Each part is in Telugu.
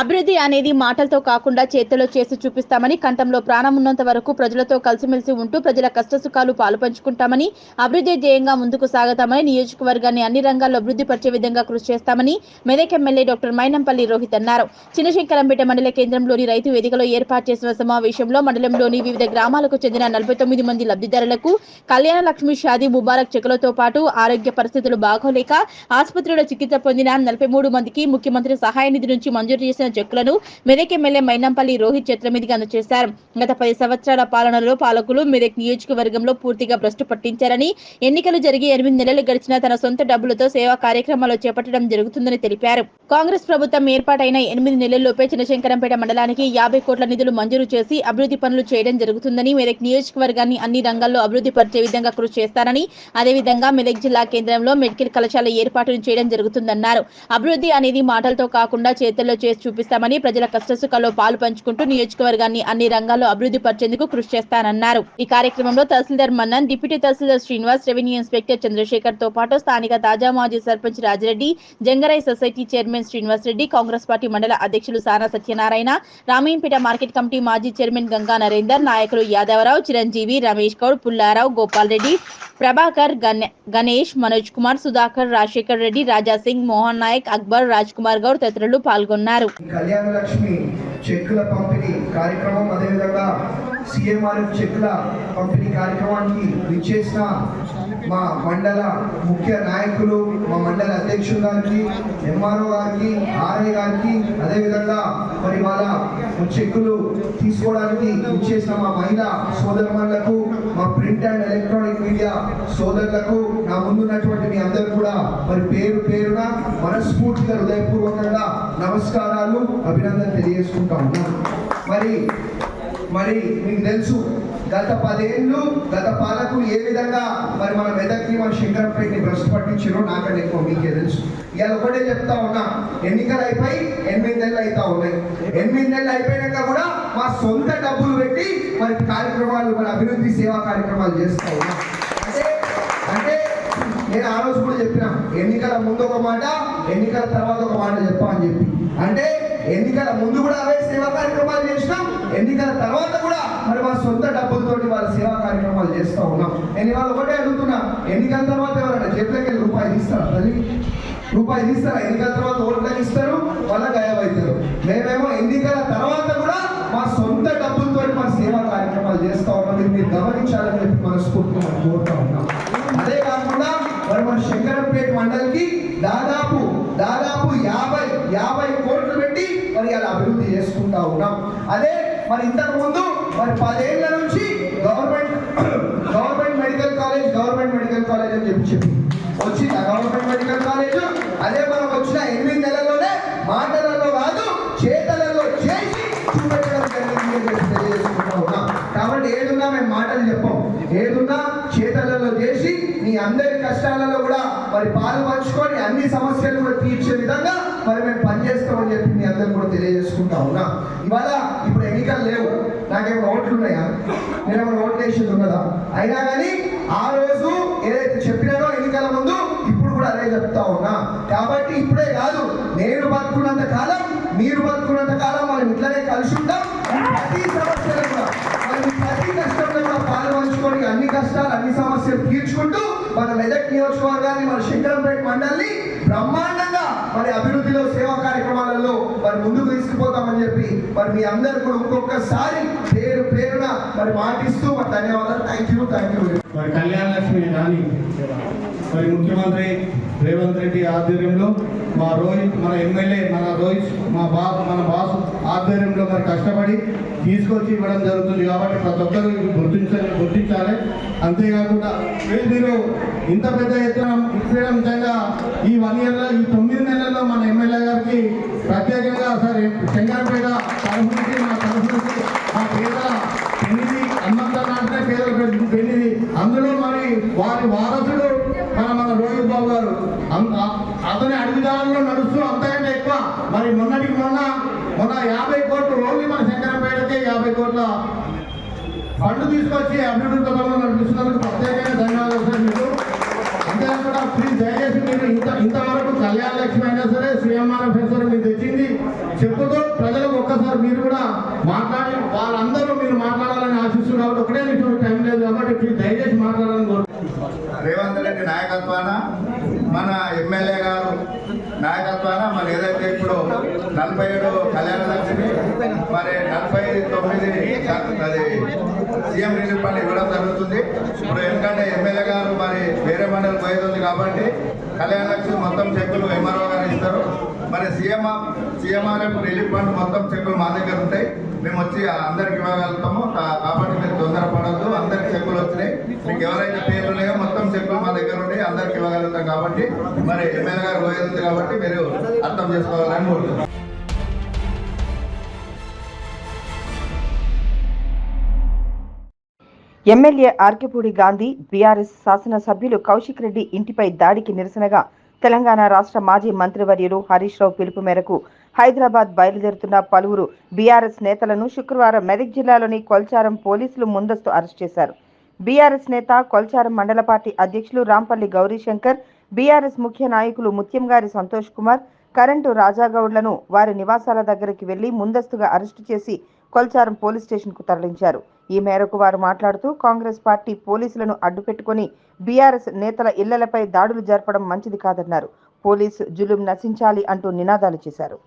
అభివృద్ధి అనేది మాటలతో కాకుండా చేతుల్లో చేసి చూపిస్తామని, కంఠంలో ప్రాణం ఉన్నంత వరకు ప్రజలతో కలిసిమెలిసి ఉంటూ ప్రజల కష్టసుఖాలు పాలుపంచుకుంటామని, అభివృద్ధి ధ్యేయంగా ముందుకు సాగుతామని, నియోజకవర్గాన్ని అన్ని రంగాల్లో అభివృద్ధి పరిచే విధంగా కృషి చేస్తామని మెదక్ ఎమ్మెల్యే డాక్టర్ మైనంపల్లి రోహిత్ అన్నారు. చినశంకరంపేట మండల కేంద్రంలోని రైతు వేదికలో ఏర్పాటు చేసిన సమావేశంలో మండలంలోని వివిధ గ్రామాలకు చెందిన 49 మంది లబ్ధిదారులకు కళ్యాణ లక్ష్మి షాదీ ముబారక్ చెక్కులతో పాటు ఆరోగ్య పరిస్థితులు బాగోలేక ఆసుపత్రిలో చికిత్స పొందిన 43 మందికి ముఖ్యమంత్రి సహాయ నిధి నుంచి మంజూరు చేసిన చెక్కులను మెదక్ ఎమ్మెల్యే మైనంపల్లి రోహిత్ చేతుల మీదుగా అందజేశారు. గత 10 సంవత్సరాల పాలనలో పాలకులు మెదక్ నియోజకవర్గంలో పూర్తిగా భ్రష్టు పట్టించారని, ఎన్నికలు జరిగి 8 నెలలు గడిచినా తన సొంత డబ్బులతో సేవా కార్యక్రమాలు చేపట్టడం జరుగుతుందని తెలిపారు. కాంగ్రెస్ ప్రభుత్వం ఏర్పాటైన 8 నెలల్లోపే చినశంకరంపేట మండలానికి 50 కోట్ల నిధులు మంజూరు చేసి అభివృద్ధి పనులు చేయడం జరుగుతుందని, మెదక్ నియోజకవర్గాన్ని అన్ని రంగాల్లో అభివృద్ధి పరిచే విధంగా కృషి చేస్తారని, అదేవిధంగా మెదక్ జిల్లా కేంద్రంలో మెడికల్ కళాశాల ఏర్పాటును చేయడం జరుగుతుందన్నారు. అభివృద్ధి అనేది మాటలతో కాకుండా చేతుల్లో చేసి చూపిస్తామని, ప్రజల కష్టసుఖాల్లో పాలు పంచుకుంటూ నియోజకవర్గాన్ని అన్ని రంగాల్లో అభివృద్ధి పరిచేందుకు కృషి చేస్తానన్నారు. ఈ కార్యక్రమంలో tahsildar Mannan, deputy tahsildar Srinivas, revenue inspector Chandrashekar తో పాటు స్థానిక తాజా మాజీ sarpanch Rajireddy, Jangarai society chairman Srinivas Reddy, Congress party మండల అధ్యక్షులు సానా సత్యనారాయణ, రామయ్యంపేట మార్కెట్ కమిటీ మాజీ చైర్మన్ గంగా నరేందర్, నాయకులు యాదవరావు, చిరంజీవి, రమేష్ గౌడ్, పుల్లారావు, గోపాల్ రెడ్డి, ప్రభాకర్, గణేష్, మనోజ్ కుమార్, సుధాకర్, రాజశేఖర్ రెడ్డి, రాజా సింగ్, మోహన్ నాయక్, అక్బర్, రాజ్ కుమార్ గౌడ్ తదితరులు పాల్గొన్నారు. కళ్యాణ లక్ష్మి చెక్కుల పంపిణీ కార్యక్రమం, అదేవిధంగా సిఎంఆర్ఎఫ్ చెక్కుల పంపిణీ కార్యక్రమానికి విచ్చేసిన మా మండల ముఖ్య నాయకులు, మా మండల అధ్యక్షుడు గారికి, ఎంఆర్ఓ గారికి, ఆర్ఐ గారికి, అదేవిధంగా మరి వాళ్ళ చెక్కులు తీసుకోవడానికి విచ్చేసిన మా మహిళా సోదరులకు, మా ప్రింట్ అండ్ ఎలక్ట్రానిక్ మీడియా సోదరులకు, నా ముందున్నటువంటి మీ అందరూ కూడా మరి పేరు పేరున మనస్ఫూర్తిగా హృదయపూర్వకంగా నమస్కారాలు, అభినందన తెలియజేసుకుంటా ఉన్నాను. మరి మీకు తెలుసు గత 10 ఏళ్ళు గత పాలకులు ఏ విధంగా మరి మన మెదక్ని, మన శంకరంపేటని భ్రష్టు పట్టించారో నాకన్నా ఎక్కువ మీకే తెలుసు. ఇవాళ ఒకటే చెప్తా ఉన్నా, ఎన్నికలు అయిపోయి 8 నెలలు అవుతా ఉన్నాయి. 8 నెలలు అయిపోయినాక కూడా మా సొంత డబ్బులు పెట్టి మరి కార్యక్రమాలు, మన అభివృద్ధి సేవా కార్యక్రమాలు చేస్తూ ఉన్నాం. అంటే నేను ఆ రోజు కూడా చెప్పిన, ఎన్నికల ముందు ఒక మాట, ఎన్నికల తర్వాత ఒక మాట చెప్పా అని చెప్పి. అంటే ఎన్నికల ముందు కూడా అవే సేవా కార్యక్రమాలు చేసినాం, ఎన్నికల తర్వాత కూడా మరి మా సొంత డబ్బులతోటి వాళ్ళ సేవా కార్యక్రమాలు చేస్తూ ఉన్నాం. నేను ఇవాళ ఒకటే అడుగుతున్నా, ఎన్నికల తర్వాత ఎవరైనా జేబులోకి వెళ్ళి రూపాయి తీస్తారా? తల్లి రూపాయి తీస్తారా? ఎన్నికల తర్వాత ఓట్లకి ఇస్తారు, వాళ్ళ గాయమవుతారు. మేమేమో ఎన్నికల తర్వాత కూడా మా సొంత డబ్బులతో మన సేవా కార్యక్రమాలు చేస్తూ ఉన్నాం. మీరు గమనించాలని చెప్పి మనస్ఫూర్తిగా మనం కోరుతా ఉన్నాం. అదే కాకుండా మరి మన శంకరంపేట మండలికి దాదాపు 50 కోట్లు పెట్టి మరి అలా అభివృద్ధి చేసుకుంటా ఉన్నాం. అదే మరి ఇంతకు ముందు మరి 10 ఏళ్ల నుంచి గవర్నమెంట్ మెడికల్ కాలేజ్ అని చెప్పి వచ్చింది గవర్నమెంట్ మెడికల్ కాలేజ్. అదే మనం వచ్చిన 8 నెలల్లోనే మాటలలో కాదు చేతలలో చేసి చూపెట్టడం జరిగింది అని చెప్పి తెలియజేసుకుంటా ఉన్నాం. కాబట్టి ఏదున్నా మేము మాటలు చెప్పాం, ఏదున్నా చేతలలో చేసి మీ అందరి కష్టాలలో కూడా మరి పాలు పంచుకొని అన్ని సమస్యలు కూడా తీర్చే విధంగా మరి మేము పనిచేస్తామని చెప్పి మీ అందరూ కూడా తెలియజేసుకుంటా ఉన్నా. ఇప్పుడు ఎన్నికలు లేవు, నాకేమో ఓట్లు ఉన్నాయా? నేనేమో ఓట్లు వేసేది ఉన్నదా? అయినా కానీ ఆ రోజు ఏదైతే చెప్పినానో ఎన్నికల ముందు ఇప్పుడు కూడా అదే చెప్తా ఉన్నా. కాబట్టి ఇప్పుడే కాదు, నేను బతుకున్నంత కాలం, మీరు బతుకున్నంత కాలం మనం ఇట్లనే కలిసి ఉంటాం. ప్రతి సమస్యలు కూడా ప్రతి కష్టంలో కూడా పాలు పంచుకొని అన్ని కష్టాలు, అన్ని సమస్యలు తీర్చుకుంటూ మన మెదక్ నియోజకవర్గాన్ని, మన శంకరంపేట మండలిని బ్రహ్మాండంగా మరి అభివృద్ధిలో సేవా కార్యక్రమాలలో మరి ముందుకు తీసుకుపోతామని చెప్పి మరి మీ అందరూ కూడా ఇంకొకసారి పేరున మరి మాటిస్తూ మరి ధన్యవాదాలు. Thank you. మరి కళ్యాణ లక్ష్మి రాని మరి ముఖ్యమంత్రి రేవంత్ రెడ్డి ఆధ్వర్యంలో మన ఎమ్మెల్యే మన బాస్ ఆధ్వర్యంలో మరి కష్టపడి తీసుకొచ్చి ఇవ్వడం జరుగుతుంది. కాబట్టి ప్రతి ఒక్కరు గుర్తించాలి. అంతేకాకుండా మీరు ఇంత పెద్ద ఎత్తున ఇప్పడం నిజంగా ఈ 1 ఇయర్లో, ఈ 9 నెలల్లో మన ఎమ్మెల్యే గారికి ప్రత్యేకంగా సరే శంకరంపేట తరఫు నుంచి మా పేదల పెళ్లి అన్నంటే పేదల పెళ్లి, అందులో మరి వారి వారసుడు మన రోహిత్ బాబు గారు అతని అడుగుదారుల్లో నడుస్తూ అంతకంటే ఎక్కువ మరి మొన్న 50 కోట్లు ఓన్లీ మన శంకరంపేటకే 50 కోట్ల ఫండ్ తీసుకొచ్చి అభివృద్ధి పథకంలో నడిపిస్తున్నందుకు ప్రత్యేకంగా ధన్యవాదాలు సార్ మీకు. అంతేకాకుండా ప్లీజ్ దయచేసి మీరు ఇంతవరకు కళ్యాణ లక్ష్మి అయినా సరే, శ్రీఎంఆర్ఎఫ్ మీరు తెచ్చింది చెప్పుతూ వాళ్ళందరూ మీరు మాట్లాడాలని ఆశిస్తున్నారు కాబట్టి ఒకటే నిమిషం టైం లేదు కాబట్టి మీరు దయచేసి మాట్లాడాలని కోరుకుంటున్నాను. రేవంత్ రెడ్డి నాయకత్వాన మన ఎమ్మెల్యే గారు నాయకత్వాన మరి ఏదైతే ఇప్పుడు 47 కళ్యాణ లక్ష్మి మరి 49 అది సీఎం రిలీఫ్ ఫండ్ ఇవ్వడం జరుగుతుంది. ఇప్పుడు ఎందుకంటే ఎమ్మెల్యే గారు మరి వేరే మండలి పోయేది కాబట్టి కళ్యాణ లక్ష్మి మొత్తం చెక్కులు ఎంఆర్ఓ గారు ఇస్తారు. మరి సీఎంఆర్ఎఫ్ రిలీఫ్ ఫండ్ మొత్తం చెక్కులు మా దగ్గర ఉంటాయి. మేము వచ్చి అందరికి ఇవ్వగలుగుతాము కాబట్టి మీరు తొందరపడద్దు. అందరికి చెక్కులు వచ్చినాయి. మీకు ఎవరైతే పేర్లు ఉన్నాయో మొత్తం చెక్కులు మా దగ్గర ఉంటాయి. అందరికి ఇవ్వగలుగుతాం కాబట్టి మరి ఎమ్మెల్యే గారు పోయేది ఉంది కాబట్టి మీరు అర్థం చేసుకోవాలని కోరుతున్నాం. ఎమ్మెల్యే ఆర్కెపూడి గాంధీ బీఆర్ఎస్ శాసనసభ్యులు కౌశిక్ రెడ్డి ఇంటిపై దాడికి నిరసనగా తెలంగాణ రాష్ట్ర మాజీ మంత్రివర్యులు హరీష్ రావు పిలుపు మేరకు హైదరాబాద్ బయలుదేరుతున్న పలువురు బీఆర్ఎస్ నేతలను శుక్రవారం మెదక్ జిల్లాలోని కొల్చారం పోలీసులు ముందస్తు అరెస్ట్ చేశారు. బీఆర్ఎస్ నేత కొల్చారం మండల పార్టీ అధ్యక్షులు రాంపల్లి గౌరీశంకర్, బీఆర్ఎస్ ముఖ్య నాయకులు ముత్యంగారి సంతోష్ కుమార్, కరెంటు రాజాగౌడ్లను వారి నివాసాల దగ్గరికి వెళ్లి ముందస్తుగా అరెస్టు చేసి కొల్చారం పోలీస్ స్టేషన్ కు తరలించారు. ఈ మేరకు వారు మాట్లాడుతూ కాంగ్రెస్ పార్టీ పోలీసులను అడ్డుపెట్టుకుని బీఆర్ఎస్ నేతల ఇళ్లపై దాడులు జరపడం మంచిది కాదన్నారు. పోలీసు జులుం నశించాలి అంటూ నినాదాలు చేశారు.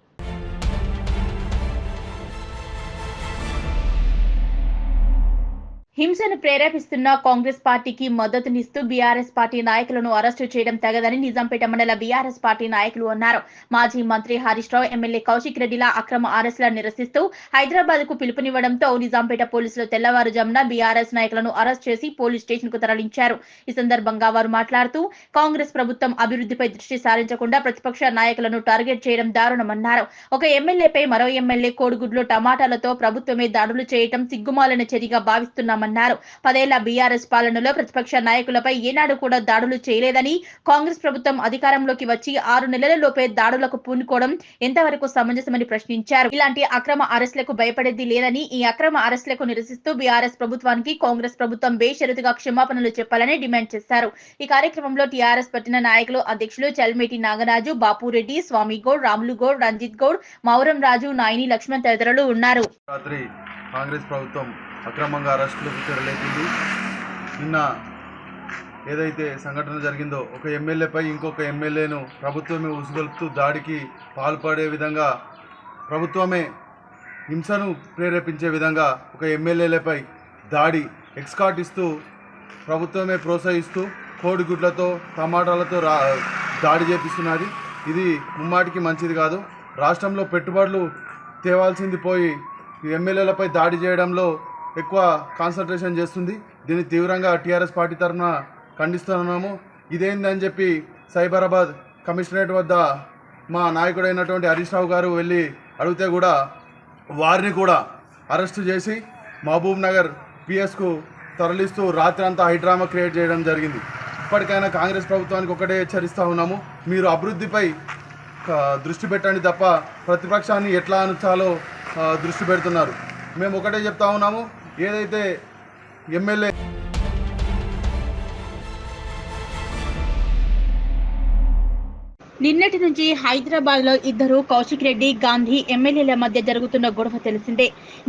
హింసను ప్రేరేపిస్తున్న కాంగ్రెస్ పార్టీకి మద్దతునిస్తూ బీఆర్ఎస్ పార్టీ నాయకులను అరెస్టు చేయడం తగదని నిజాంపేట మండల బీఆర్ఎస్ పార్టీ నాయకులు అన్నారు. మాజీ మంత్రి హరీష్ రావు, ఎమ్మెల్యే కౌశిక్ రెడ్డిల అక్రమ అరెస్టులను నిరసిస్తూ హైదరాబాద్ కు పిలుపునివ్వడంతో నిజాంపేట పోలీసులు తెల్లవారుజామున బీఆర్ఎస్ నాయకులను అరెస్ట్ చేసి పోలీస్ స్టేషన్ కు తరలించారు. ఈ సందర్భంగా వారు మాట్లాడుతూ కాంగ్రెస్ ప్రభుత్వం అభివృద్ధిపై దృష్టి సారించకుండా ప్రతిపక్ష నాయకులను టార్గెట్ చేయడం దారుణమన్నారు. ఒక ఎమ్మెల్యేపై మరో ఎమ్మెల్యే కోడిగుడ్లు టమాటాలతో ప్రభుత్వమే దాడులు చేయడం సిగ్గుమాలిన చర్యగా భావిస్తున్నామన్నారు. 10 ఏళ్ల బీఆర్ఎస్ పాలనలో ప్రతిపక్ష నాయకులపై ఏనాడు కూడా దాడులు చేయలేదని, కాంగ్రెస్ ప్రభుత్వం అధికారంలోకి వచ్చి 6 నెలలలోపే దాడులకు పూనుకోవడం ఎంతవరకు సమంజసమని ప్రశ్నించారు. ఇలాంటి అక్రమ అరెస్టులకు భయపడేది లేదని, ఈ అక్రమ అరెస్టులకు నిరసిస్తూ బీఆర్ఎస్ ప్రభుత్వానికి కాంగ్రెస్ ప్రభుత్వం బేషరతుగా క్షమాపణలు చెప్పాలని డిమాండ్ చేశారు. ఈ కార్యక్రమంలో టీఆర్ఎస్ పట్టిన నాయకులు అధ్యక్షులు చల్మేటి నాగరాజు, బాపురెడ్డి, స్వామిగౌడ్, రాములుగౌడ్, రంజిత్ గౌడ్, మౌరం రాజు, నాయని లక్ష్మణ్ తదితరులు ఉన్నారు. కాంగ్రెస్ ప్రభుత్వం అక్రమంగా అరెస్టులకు తెరలేపింది. నిన్న ఏదైతే సంఘటన జరిగిందో ఒక ఎమ్మెల్యేపై ఇంకొక ఎమ్మెల్యేను ప్రభుత్వమే ఉసుగొల్పుతూ దాడికి పాల్పడే విధంగా, ప్రభుత్వమే హింసను ప్రేరేపించే విధంగా ఒక ఎమ్మెల్యేలపై దాడి ఎక్స్కాట్ ఇస్తూ ప్రభుత్వమే ప్రోత్సహిస్తూ కోడిగుడ్లతో టమాటాలతో దాడి చేపిస్తున్నది. ఇది ముమ్మాటికి మంచిది కాదు. రాష్ట్రంలో పెట్టుబడులు తేవాల్సింది పోయి ఎమ్మెల్యేలపై దాడి చేయడంలో ఎక్కువ కాన్సన్ట్రేషన్ చేస్తుంది. దీన్ని తీవ్రంగా టీఆర్ఎస్ పార్టీ తరఫున ఖండిస్తున్నాము. ఇదేందని చెప్పి సైబరాబాద్ కమిషనరేట్ వద్ద మా నాయకుడైనటువంటి హరీష్ రావు గారు వెళ్ళి అడిగితే కూడా వారిని కూడా అరెస్టు చేసి మహబూబ్ నగర్ పిఎస్కు తరలిస్తూ రాత్రి అంతా హైడ్రామా క్రియేట్ చేయడం జరిగింది. ఇప్పటికైనా కాంగ్రెస్ ప్రభుత్వానికి ఒకటే హెచ్చరిస్తూ ఉన్నాము, మీరు అభివృద్ధిపై దృష్టి పెట్టండి తప్ప ప్రతిపక్షాన్ని ఎట్లా అణచాలో దృష్టి పెడుతున్నారు. మేము ఒకటే చెప్తా ఉన్నాము, ఏదైతే ఎమ్మెల్యే నిన్నటి నుంచి హైదరాబాద్ లో ఇద్దరు కౌశిక్ రెడ్డి, గాంధీ ఎమ్మెల్యేల మధ్య జరుగుతున్న గొడవ తెలిసిందే.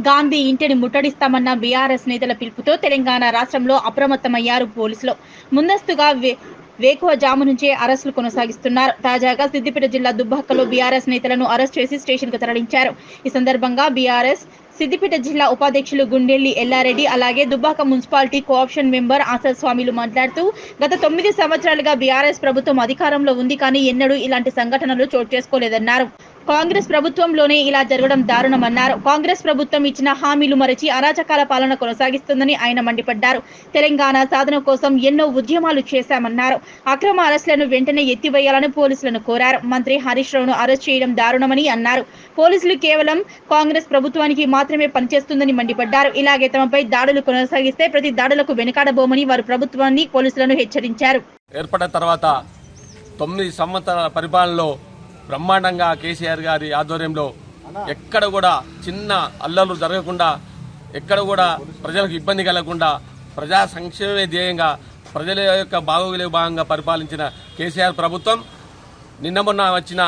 గాంధీ ఇంటిని ముట్టడిస్తామన్న బీఆర్ఎస్ నేతల పిలుపుతో తెలంగాణ రాష్ట్రంలో అప్రమత్తమయ్యారు పోలీసులు. ముందస్తుగా వేకువజాము నుంచే అరెస్టులు కొనసాగిస్తున్నారు. తాజాగా సిద్దిపేట జిల్లా దుబ్బాకలో బీఆర్ఎస్ నేతలను అరెస్ట్ చేసి స్టేషన్ కు తరలించారు. ఈ సందర్భంగా బీఆర్ఎస్ సిద్దిపేట జిల్లా ఉపాధ్యక్షులు గుండెల్లి ఎల్లారెడ్డి, అలాగే దుబ్బాక మున్సిపాలిటీ కోఆప్షన్ మెంబర్ ఆసర్ స్వామిలు మాట్లాడుతూ గత 9 సంవత్సరాలుగా బీఆర్ఎస్ ప్రభుత్వం అధికారంలో ఉంది, కానీ ఎన్నడూ ఇలాంటి సంఘటనలు చోటు చేసుకోలేదన్నారు. కాంగ్రెస్ ప్రభుత్వంలోనే ఇలా జరగడం దారుణమన్నారు. కాంగ్రెస్ ప్రభుత్వం ఇచ్చిన హామీలు మరచి అరాచకాల పాలన కొనసాగిస్తుందని ఆయన మండిపడ్డారు. తెలంగాణ సాధన కోసం ఎన్నో ఉద్యమాలు చేశామన్నారు. అక్రమ అరెస్టులను వెంటనే ఎత్తివేయాలని పోలీసులను కోరారు. మంత్రి హరీష్ రావును అరెస్ట్ చేయడం దారుణమని అన్నారు. పోలీసులు కేవలం కాంగ్రెస్ ప్రభుత్వానికి మాత్రమే పనిచేస్తుందని మండిపడ్డారు. ఇలాగే తమపై దాడులు కొనసాగిస్తే ప్రతి దాడులకు వెనుకాడబోమని వారు ప్రభుత్వాన్ని, పోలీసులను హెచ్చరించారు. ఏర్పడిన తర్వాత 9 సంవత్సరాల పరిపాలనలో బ్రహ్మాండంగా కేసీఆర్ గారి ఆధ్వర్యంలో ఎక్కడ కూడా చిన్న అల్లర్లు జరగకుండా, ఎక్కడ కూడా ప్రజలకు ఇబ్బంది కలగకుండా, ప్రజా సంక్షేమమే ధ్యేయంగా ప్రజల యొక్క బాగోగులే భాగంగా పరిపాలించిన కేసీఆర్ ప్రభుత్వం నిన్న మొన్న వచ్చిన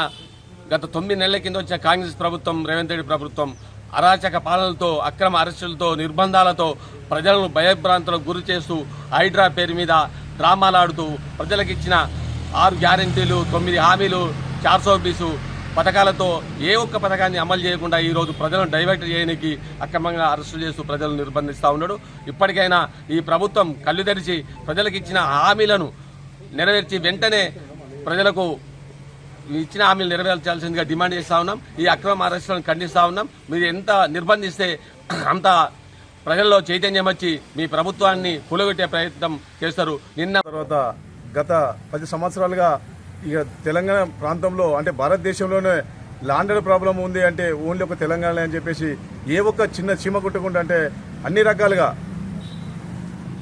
గత 9 నెలల కింద వచ్చిన కాంగ్రెస్ ప్రభుత్వం, రేవంత్ రెడ్డి ప్రభుత్వం అరాచక పాలనలతో, అక్రమ అరెస్టులతో, నిర్బంధాలతో ప్రజలను భయభ్రాంతులకు గురి చేస్తూ హైడ్రా పేరు మీద డ్రామాలాడుతూ ప్రజలకు ఇచ్చిన 6 గ్యారెంటీలు, 9 హామీలు, 420 పథకాలతో ఏ ఒక్క పథకాన్ని అమలు చేయకుండా ఈరోజు ప్రజలను డైవర్ట్ చేయడానికి అక్రమంగా అరెస్టులు చేస్తూ ప్రజలను నిర్బంధిస్తూ ఉన్నాడు. ఇప్పటికైనా ఈ ప్రభుత్వం కళ్ళు తెరిచి ప్రజలకు ఇచ్చిన హామీలను నెరవేర్చి వెంటనే ప్రజలకు ఇచ్చిన హామీలు నెరవేర్చాల్సిందిగా డిమాండ్ చేస్తూ ఉన్నాం. ఈ అక్రమ అరెస్టులను ఖండిస్తూ ఉన్నాం. మీరు ఎంత నిర్బంధిస్తే అంత ప్రజల్లో చైతన్యం వచ్చి మీ ప్రభుత్వాన్ని కూలగొట్టే ప్రయత్నం చేస్తారు. తర్వాత గత 10 సంవత్సరాలుగా ఇక తెలంగాణ ప్రాంతంలో అంటే భారతదేశంలోనే ల్యాండర్ ప్రాబ్లం ఉంది అంటే ఓన్లీ ఒక తెలంగాణ అని చెప్పేసి ఏ ఒక్క చిన్న చీమ కుట్టకుండా అంటే అన్ని రకాలుగా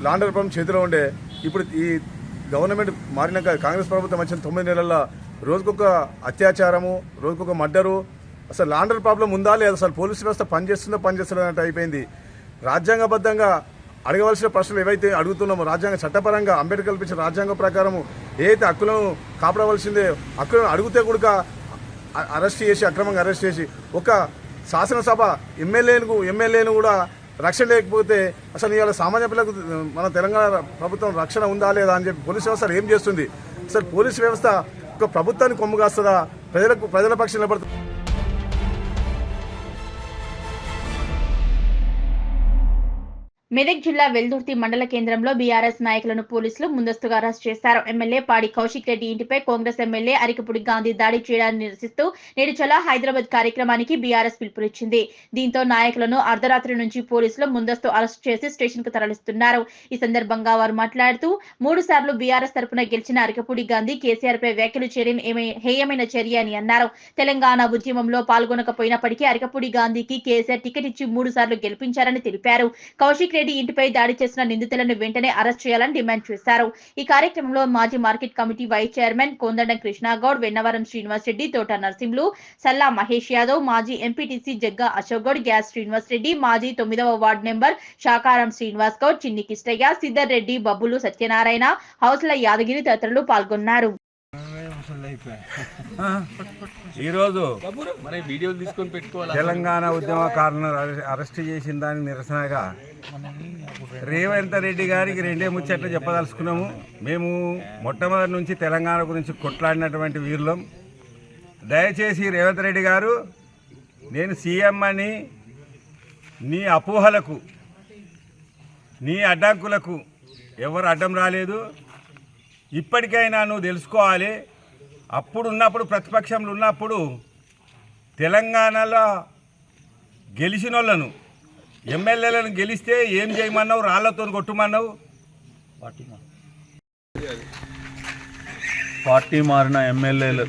ల్యాండర్ ప్రాబ్లం చేతిలో ఉండే ఇప్పుడు ఈ గవర్నమెంట్ మారినాక కాంగ్రెస్ ప్రభుత్వం వచ్చిన 9 నెలల్లో రోజుకొక అత్యాచారము, రోజుకొక మర్డరు, అసలు ల్యాండర్ ప్రాబ్లం ఉందా లేదా, అసలు పోలీసు వ్యవస్థ పనిచేస్తుందో అన్నట్టు అయిపోయింది. రాజ్యాంగబద్ధంగా అడగవలసిన ప్రశ్నలు ఏవైతే అడుగుతున్నామో రాజ్యాంగ చట్టపరంగా అంబేద్కర్ కల్పించిన రాజ్యాంగ ప్రకారము ఏదైతే హక్కులను కాపాడవలసిందే హక్కులను అడిగితే కూడా అరెస్ట్ చేసి అక్రమంగా అరెస్ట్ చేసి ఒక శాసనసభ ఎమ్మెల్యేను కూడా రక్షణ లేకపోతే అసలు ఇవాళ సామాన్య పిల్లలకు మన తెలంగాణ ప్రభుత్వం రక్షణ ఉందా లేదా అని చెప్పి పోలీసు వ్యవస్థ ఏం చేస్తుంది? అసలు పోలీసు వ్యవస్థ ఒక ప్రభుత్వాన్ని కొమ్ము కాస్తుందా? ప్రజల పక్షం నిలబడుతుంది? మెదక్ జిల్లా వెల్దుర్తి మండల కేంద్రంలో బీఆర్ఎస్ నాయకులను పోలీసులు ముందస్తుగా అరెస్ట్ చేశారు. ఎమ్మెల్యే పాడి కౌశిక్ రెడ్డి ఇంటిపై కాంగ్రెస్ ఎమ్మెల్యే అరికపుడి గాంధీ దాడి చేయడాన్ని నిరసిస్తూ నేడు చలో హైదరాబాద్ కార్యక్రమానికి బీఆర్ఎస్ పిలుపునిచ్చింది. దీంతో నాయకులను అర్ధరాత్రి నుంచి పోలీసులు ముందస్తు అరెస్ట్ చేసి స్టేషన్ కు తరలిస్తున్నారు. ఈ సందర్భంగా వారు మాట్లాడుతూ 3 సార్లు బీఆర్ఎస్ తరపున గెలిచిన అరికపుడి గాంధీ కేసీఆర్ పై వ్యాఖ్యలు చేయడం హేయమైన చర్య అని అన్నారు. తెలంగాణ ఉద్యమంలో పాల్గొనకపోయినప్పటికీ అరికపుడి గాంధీకి కేసీఆర్ టికెట్ ఇచ్చి 3 సార్లు గెలిపించారని తెలిపారు. కౌశిక్ రెడ్డి ఇంటిపై దాడి చేసిన నిందితులను వెంటనే అరెస్ట్ చేయాలని డిమాండ్ చేశారు. ఈ కార్యక్రమంలో మాజీ market committee vice chairman Kondandam Krishnagoud, Vennavaram Srinivas Reddy, Thota Narsimhulu, Salla Mahesh Yadav, మాజీ ఎంపీటీసీ జగ్గా అశోక్ గౌడ్, గ్యాస్ శ్రీనివాస్ రెడ్డి, మాజీ 9వ వార్డు నెంబర్ షాకారం శ్రీనివాస్ గౌడ్, చిన్ని కిష్టయ్య, సిద్ధర్ రెడ్డి, బబ్బులు సత్యనారాయణ, హౌస్ల యాదగిరి తదితరులు పాల్గొన్నారు. ఈరోజు వీడియోలు తీసుకొని పెట్టుకోవాలి. తెలంగాణ ఉద్యమకారులను అరెస్ట్ చేసిన దానికి నిరసనగా రేవంత్ రెడ్డి గారికి 2 ముచ్చట్లు చెప్పదలుచుకున్నాము. మేము మొట్టమొదటి నుంచి తెలంగాణ గురించి కొట్లాడినటువంటి వీరులం. దయచేసి రేవంత్ రెడ్డి గారు, నేను సీఎం అని నీ అపోహలకు, నీ అడ్డంకులకు ఎవరు అడ్డం రాలేదు. ఇప్పటికైనా నువ్వు తెలుసుకోవాలి. అప్పుడున్నప్పుడు ప్రతిపక్షంలో ఉన్నప్పుడు తెలంగాణలో గెలిచిన వాళ్ళను ఎమ్మెల్యేలను గెలిస్తే ఏం చేయమన్నావు? రాళ్లతో కొట్టుమన్నావు. పార్టీ మారిన ఎమ్మెల్యేల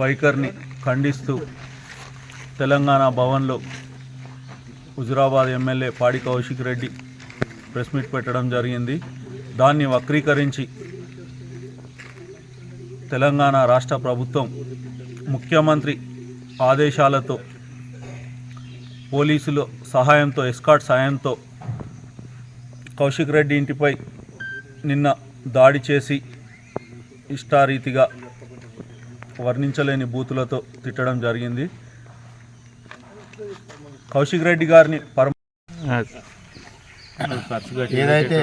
వైఖరిని ఖండిస్తూ తెలంగాణ భవన్లో హుజురాబాద్ ఎమ్మెల్యే పాడి కౌశిక్ రెడ్డి ప్రెస్ మీట్ పెట్టడం జరిగింది. దాన్ని వక్రీకరించి తెలంగాణ రాష్ట్ర ప్రభుత్వం ముఖ్యమంత్రి ఆదేశాలతో పోలీసుల సహాయంతో, ఎస్కాట్ సహాయంతో కౌశిక్ రెడ్డి ఇంటిపై నిన్న దాడి చేసి ఇష్టారీతిగా వర్ణించలేని బూతులతో తిట్టడం జరిగింది. కౌశిక్ రెడ్డి గారిని ఏదైతే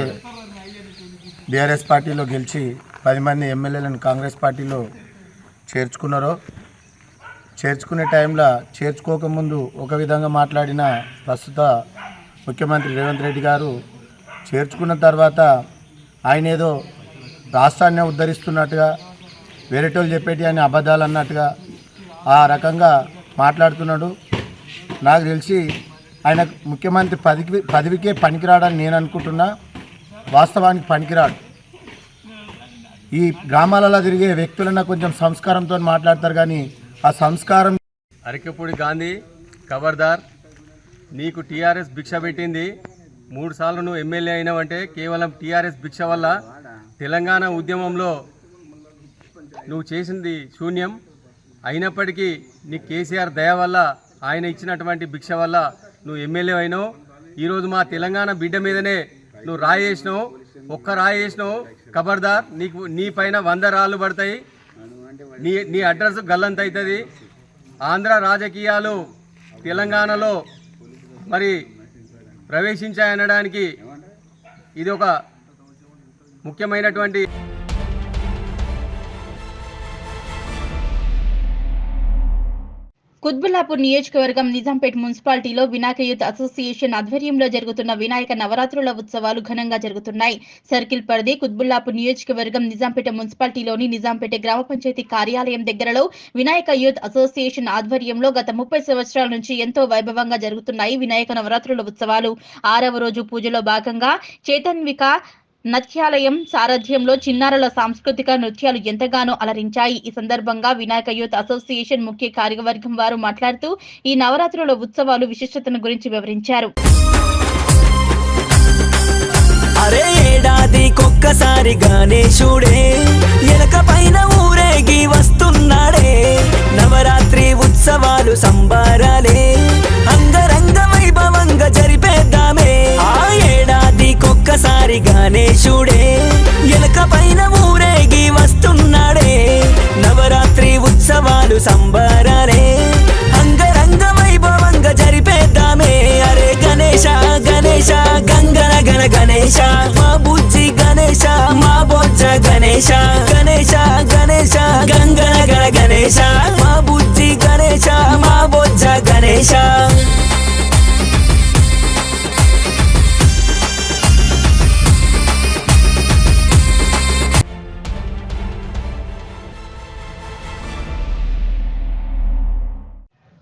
బీఆర్ఎస్ పార్టీలో గెలిచి 10 మంది ఎమ్మెల్యేలను కాంగ్రెస్ పార్టీలో చేర్చుకున్నారో, చేర్చుకునే టైంలో చేర్చుకోకముందు ఒక విధంగా మాట్లాడిన ప్రస్తుత ముఖ్యమంత్రి రేవంత్ రెడ్డి గారు చేర్చుకున్న తర్వాత ఆయన ఏదో రాష్ట్రాన్ని ఉద్ధరిస్తున్నట్టుగా, వేరేటోళ్ళు చెప్పేటి అని అబద్ధాలు అన్నట్టుగా ఆ రకంగా మాట్లాడుతున్నాడు. నాకు తెలిసి ఆయన ముఖ్యమంత్రి పదవికే పనికిరాడని నేను అనుకుంటున్నా. వాస్తవానికి పనికిరాడు. ఈ గ్రామాలలో తిరిగే వ్యక్తులన్నా కొంచెం సంస్కారంతో మాట్లాడతారు, కానీ ఆ సంస్కారం. అరికపూడి గాంధీ ఖబర్దార్, నీకు టీఆర్ఎస్ భిక్ష పెట్టింది. 3 సార్లు నువ్వు ఎమ్మెల్యే అయినావంటే కేవలం టీఆర్ఎస్ భిక్ష వల్ల. తెలంగాణ ఉద్యమంలో నువ్వు చేసింది శూన్యం. అయినప్పటికీ నీ కేసీఆర్ దయ వల్ల, ఆయన ఇచ్చినటువంటి భిక్ష వల్ల నువ్వు ఎమ్మెల్యే అయినావు. ఈరోజు మా తెలంగాణ బిడ్డ మీదనే నువ్వు రాయి వేసినావు. ఒక్క రాయి వేసినావు, ఖబర్దార్, నీ పైన 100 రాళ్ళు పడతాయి. నీ అడ్రస్ గల్లంత అవుతుంది. ఆంధ్ర రాజకీయాలు తెలంగాణలో మరి ప్రవేశించాయనడానికి ఇది ఒక ముఖ్యమైనటువంటి కుత్బుల్లాపూర్ నియోజకవర్గం నిజాంపేట్ మున్సిపాలిటీలో వినాయక యూత్ అసోసియేషన్ ఆధ్వర్యంలో జరుగుతున్న వినాయక నవరాత్రుల ఉత్సవాలు ఘనంగా జరుగుతున్నాయి. సర్కిల్ పరిధి కుత్బుల్లాపూర్ నియోజకవర్గం నిజాంపేట మున్సిపాలిటీలోని నిజాంపేట గ్రామ పంచాయతీ కార్యాలయం దగ్గరలో వినాయక యూత్ అసోసియేషన్ ఆధ్వర్యంలో గత 30 సంవత్సరాల నుంచి ఎంతో వైభవంగా జరుగుతున్నాయి వినాయక నవరాత్రుల ఉత్సవాలు. 6వ రోజు పూజలో భాగంగా చేతన్విక నృత్యాలయం సారథ్యంలో చిన్నారుల సాంస్కృతిక నృత్యాలు ఎంతగానో అలరించాయి. ఈ సందర్భంగా వినాయక యూత్ అసోసియేషన్ ముఖ్య కార్యవర్గం వారు మాట్లాడుతూ ఈ నవరాత్రుల ఉత్సవాలు విశిష్టతను గురించి వివరించారు. అరే ఏడాదికొక్కసారి గణేశుడే ఎలక పైన ఊరేగి వస్తున్నాడే, నవరాత్రి ఉత్సవాలు సంబరాలే అంగరంగ వైభవంగా జరిపేద్దామే. ఆ ఏడాదికొక్కసారి గణేశుడే ఎలక పైన ఊరేగి వస్తున్నాడే, నవరాత్రి ఉత్సవాలు సంబరాలే అంగరంగ వైభవంగా జరిపేద్దామే. అరే గణేశ గణేశ గంగన గణ గణేశ మా బుజ్జి గణేశ మా బొజ్జ గణేశ గణేశ గణేశ గంగన గణ గణేశ మా బుజ్జి గణేశ మా బొజ్జ గణేశ.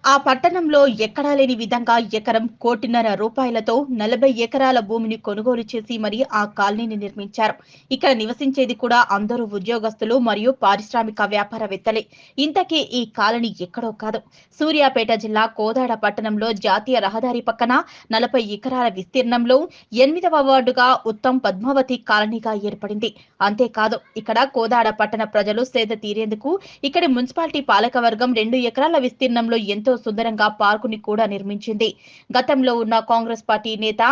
ఆ పట్టణంలో ఎక్కడా లేని విధంగా ఎకరం 1.5 కోటి రూపాయలతో 40 ఎకరాల భూమిని కొనుగోలు చేసి మరి ఆ కాలనీని నిర్మించారు. ఇక్కడ నివసించేది కూడా అందరూ ఉద్యోగస్తులు మరియు పారిశ్రామిక వ్యాపారవేత్తలే. ఇంతకీ ఈ కాలనీ ఎక్కడో కాదు, సూర్యాపేట జిల్లా కోదాడ పట్టణంలో జాతీయ రహదారి పక్కన 40 ఎకరాల విస్తీర్ణంలో 8వ వార్డుగా ఉత్తమ్ పద్మావతి కాలనీగా ఏర్పడింది. అంతేకాదు ఇక్కడ కోదాడ పట్టణ ప్రజలు సేద తీరేందుకు ఇక్కడి మున్సిపాలిటీ పాలకవర్గం 2 ఎకరాల విస్తీర్ణంలో ఎంతో సుందరంగా పార్కుని కూడా నిర్మించింది. గతంలో ఉన్న కాంగ్రెస్ పార్టీ నేత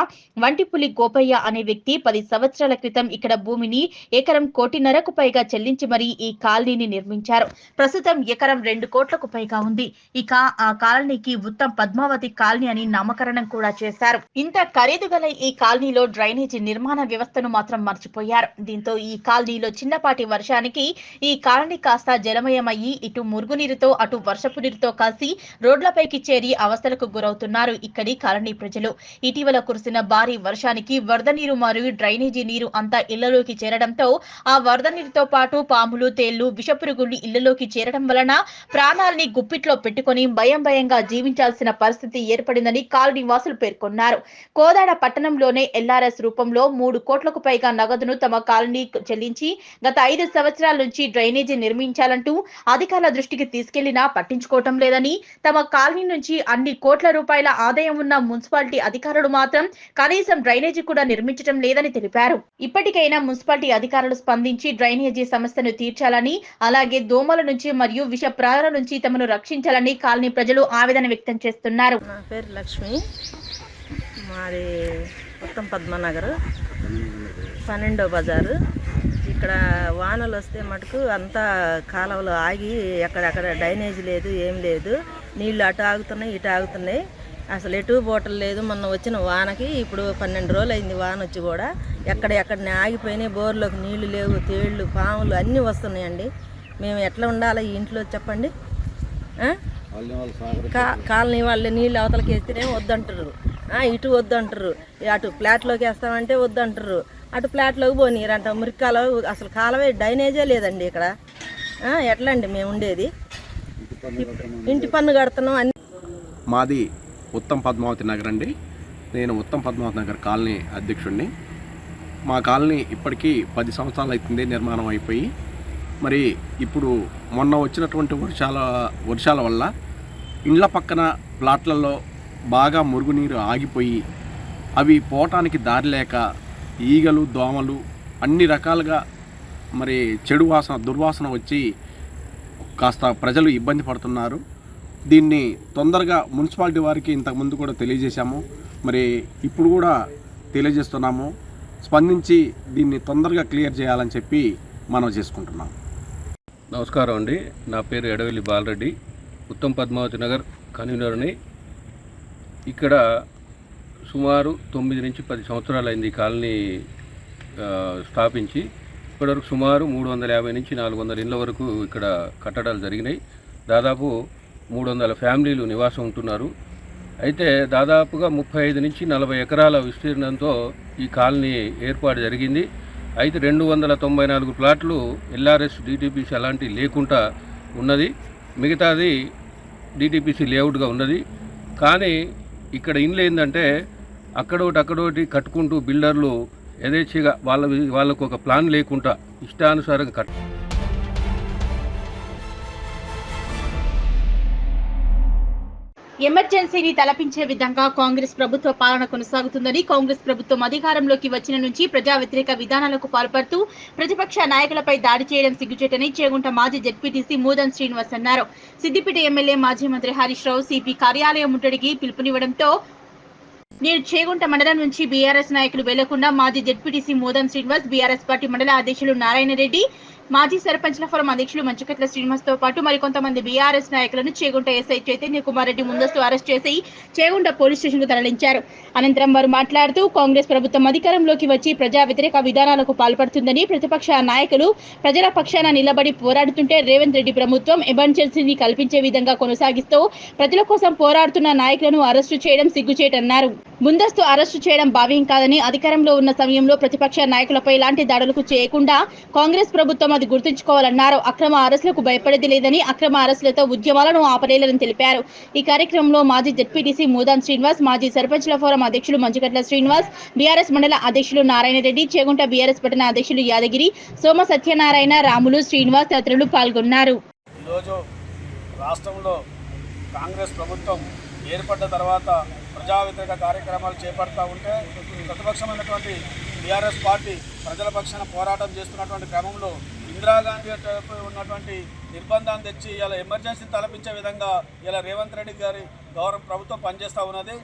వంటిపులి గోపయ్య అనే వ్యక్తి 10 సంవత్సరాల క్రితం ఇక్కడ భూమిని ఎకరం 1.5 కోటికు పైగా చెల్లించి మరి ఈ కాలనీని నిర్మించారు. ప్రస్తుతం ఎకరం 2 కోట్లకు పైగా ఉంది. ఇక ఆ కాలనీకి ఉత్తమ్ పద్మావతి కాలనీ అని నామకరణం కూడా చేశారు. ఇంత ఖరీదు గల ఈ కాలనీలో డ్రైనేజీ నిర్మాణ వ్యవస్థను మాత్రం మర్చిపోయారు. దీంతో ఈ కాలనీలో చిన్నపాటి వర్షానికి ఈ కాలనీ కాస్త జలమయమయ్యి ఇటు మురుగునీరుతో అటు వర్షపు నీరుతో కలిసి రోడ్లపైకి చేరి అవస్థలకు గురవుతున్నారు ఇక్కడి కాలనీ ప్రజలు. ఇటీవల కురిసిన భారీ వర్షానికి వరద నీరు మరియు డ్రైనేజీ నీరు అంతా ఇళ్లలోకి చేరడంతో ఆ వరద నీరుతో పాటు పాములు, తేళ్లు, విషపురుగులు ఇళ్లలోకి చేరడం వలన ప్రాణాలని గుప్పిట్లో పెట్టుకుని భయంగా జీవించాల్సిన పరిస్థితి ఏర్పడిందని కాలనీ వాసులు పేర్కొన్నారు. కోదాడ పట్టణంలోనే ఎల్ఆర్ఎస్ రూపంలో 3 కోట్లకు పైగా నగదును తమ కాలనీ చెల్లించి గత 5 సంవత్సరాల నుంచి డ్రైనేజీ నిర్మించాలంటూ అధికారుల దృష్టికి తీసుకెళ్లినా పట్టించుకోవటం లేదని, తమ కాలనీ నుంచి అన్ని కోట్ల రూపాయల ఆదాయం ఉన్న మున్సిపాలిటీ అధికారులు మాత్రం కనీసం డ్రైనేజీ కూడా నిర్మించడం లేదని తెలిపారు. ఇప్పటికైనా మున్సిపాలిటీ అధికారులు స్పందించి డ్రైనేజీ సమస్యను తీర్చాలని, అలాగే దోమల నుంచి మరియు విష ప్రాణుల నుంచి తమను రక్షించాలని కాలనీ ప్రజలు ఆవేదన వ్యక్తం చేస్తున్నారు. నా పేరు లక్ష్మి, మాది ఉత్తమ్ పద్మనగర్ 12వ బజారు. ఇక్కడ వానలు వస్తే మటుకు అంతా కాలువలు ఆగి ఎక్కడెక్కడ డ్రైనేజీ లేదు, ఏం లేదు. నీళ్ళు అటు ఆగుతున్నాయి ఇటు ఆగుతున్నాయి, అసలు ఎటు బోటలు లేదు. మొన్న వచ్చిన వానకి ఇప్పుడు 12 రోజులు అయింది వాన వచ్చి కూడా ఎక్కడెక్కడనే ఆగిపోయినాయి. బోర్లోకి నీళ్లు లేవు, తేళ్లు, పాములు అన్నీ వస్తున్నాయండి. మేము ఎట్లా ఉండాలి ఈ ఇంట్లో చెప్పండి? కాలనీ వాళ్ళు నీళ్ళు అవతలకి వేస్తేనే వద్దంటారు, ఇటు వద్దంటారు, అటు ఫ్లాట్లోకి వేస్తామంటే వద్దంటారు, అటు ఫ్లాట్లోకి పోనీరంట. మురికాల అసలు కాలవే డ్రైనేజే లేదండి ఇక్కడ. ఎట్లా అండి మేము ఉండేది? ఇంటి పన్ను కడుతున్నాం అన్ని. మాది ఉత్తమ్ పద్మావతి నగర్ అండి. నేను ఉత్తమ్ పద్మావతి నగర్ కాలనీ అధ్యక్షుడిని. మా కాలనీ ఇప్పటికీ 10 సంవత్సరాలు అవుతుంది నిర్మాణం అయిపోయి. మరి ఇప్పుడు మొన్న వచ్చినటువంటి వర్షాల వల్ల ఇండ్ల పక్కన ప్లాట్లలో బాగా మురుగునీరు ఆగిపోయి అవి పోవటానికి దారి లేక ఈగలు, దోమలు అన్ని రకాలుగా మరి చెడు వాసన, దుర్వాసన వచ్చి కాస్త ప్రజలు ఇబ్బంది పడుతున్నారు. దీన్ని తొందరగా మున్సిపాలిటీ వారికి ఇంతకుముందు కూడా తెలియజేశాము, మరి ఇప్పుడు కూడా తెలియజేస్తున్నాము. స్పందించి దీన్ని తొందరగా క్లియర్ చేయాలని చెప్పి మనం చేసుకుంటున్నాం. నమస్కారం అండి, నా పేరు ఎడవెల్లి బాలరెడ్డి, ఉత్తమ్ పద్మావతి నగర్ కన్వీనర్ని. ఇక్కడ సుమారు 9 నుంచి 10 సంవత్సరాలైంది ఈ కాలనీ స్థాపించి. ఇప్పటివరకు సుమారు 350 నుంచి 400 ఇళ్ళ వరకు ఇక్కడ కట్టడాలు జరిగినాయి. దాదాపు 300 ఫ్యామిలీలు నివాసం ఉంటున్నారు. అయితే దాదాపుగా 35 నుంచి 40 ఎకరాల విస్తీర్ణంతో ఈ కాలనీ ఏర్పాటు జరిగింది. అయితే 294 ప్లాట్లు ఎల్ఆర్ఎస్ డిటిపిసి అలాంటివి లేకుండా ఉన్నది. మిగతాది డిటిపిసి లేఅవుట్గా ఉన్నది. కానీ ఇక్కడ ఇండ్లు ఏంటంటే అక్కడోటి కట్టుకుంటూ బిల్డర్లు యథేచ్ఛగా వాళ్ళకు ఒక ప్లాన్ లేకుండా ఇష్టానుసారంగా ఎమర్జెన్సీని తలపించే విధంగా కాంగ్రెస్ ప్రభుత్వ పాలన కొనసాగుతుందని, కాంగ్రెస్ ప్రభుత్వం అధికారంలోకి వచ్చిన నుంచి ప్రజా వ్యతిరేక విధానాలకు పాల్పడుతూ ప్రతిపక్ష నాయకులపై దాడి చేయడం సిగ్గుచేటని చేగుంట మాజీ జెడ్పీటీసీ మూదన్ శ్రీనివాస్ అన్నారు. సిద్దిపేట ఎమ్మెల్యే మాజీ మంత్రి హరీష్ రావు సిపి కార్యాలయం ముట్టడికి పిలుపునివ్వడంతో నేడు చేగుంట మండలం నుంచి బీఆర్ఎస్ నాయకులు వెళ్లకుండా మాజీ జెడ్పీటీసీ మూదన్ శ్రీనివాస్, బీఆర్ఎస్ పార్టీ మండల అధ్యక్షులు నారాయణ రెడ్డి, మాజీ సర్పంచ్ల ఫోరం అధ్యక్షులు మంచుకట్ల శ్రీనివాస్ తో పాటు మరికొంతమంది బీఆర్ఎస్ నాయకులను చేగుంట ఎస్ఐ చైతన్య కుమార్ రెడ్డి ముందస్తు అరెస్ట్ చేసి చేగుంట పోలీస్ స్టేషన్ కు తరలించారు. అనంతరం వారు మాట్లాడుతూ కాంగ్రెస్ ప్రభుత్వం అధికారంలోకి వచ్చి ప్రజా వ్యతిరేక విధానాలకు పాల్పడుతుందని, ప్రతిపక్ష నాయకులు ప్రజల పక్షాన నిలబడి పోరాడుతుంటే రేవంత్ రెడ్డి ప్రభుత్వం ఎమర్జెన్సీని కల్పించే విధంగా కొనసాగిస్తూ ప్రజల కోసం పోరాడుతున్న నాయకులను అరెస్టు చేయడం సిగ్గుచేటన్నారు. ముందస్తు అరెస్టు చేయడం భావ్యం కాదని, అధికారంలో ఉన్న సమయంలో ప్రతిపక్ష నాయకులపై ఇలాంటి దాడులకు చేయకుండా కాంగ్రెస్ ప్రభుత్వం అది గుర్తుంచుకోవాలన్నారు. అక్రమ అరెస్టులకు భయపడేది లేదని, అక్రమ అరెస్టులతో ఉద్యమాలను ఆపలేదని తెలిపారు. ఈ కార్యక్రమంలో మాజీ జెడ్పీటీసీ మూదాన్ శ్రీనివాస్, మాజీ సర్పంచ్ల ఫోరం అధ్యక్షులు మంచుకట్ల శ్రీనివాస్, బీఆర్ఎస్ మండల అధ్యక్షులు నారాయణ రెడ్డి, చేగుంట బీఆర్ఎస్ పట్టణ అధ్యక్షులు యాదగిరి, సోమ సత్యనారాయణ, రాములు, శ్రీనివాస్ తదితరులు పాల్గొన్నారు. ఈరోజు రాష్ట్రంలో కాంగ్రెస్ ప్రభుత్వం ఏర్పడ్డ తర్వాత ప్రజా వ్యతిరేక కార్యక్రమాలు చేపడతా ఉంటే ప్రతిపక్షమైనటువంటి బీఆర్ఎస్ పార్టీ ప్రజల పక్షాన పోరాటం చేస్తున్నటువంటి క్రమంలో ఇందిరాగాంధీ ఉన్నటువంటి నిర్బంధాన్ని తెచ్చి ఇలా ఎమర్జెన్సీ తలపించే విధంగా ఇలా రేవంత్ రెడ్డి గారి ప్రభుత్వం పనిచేస్తూ ఉన్నది.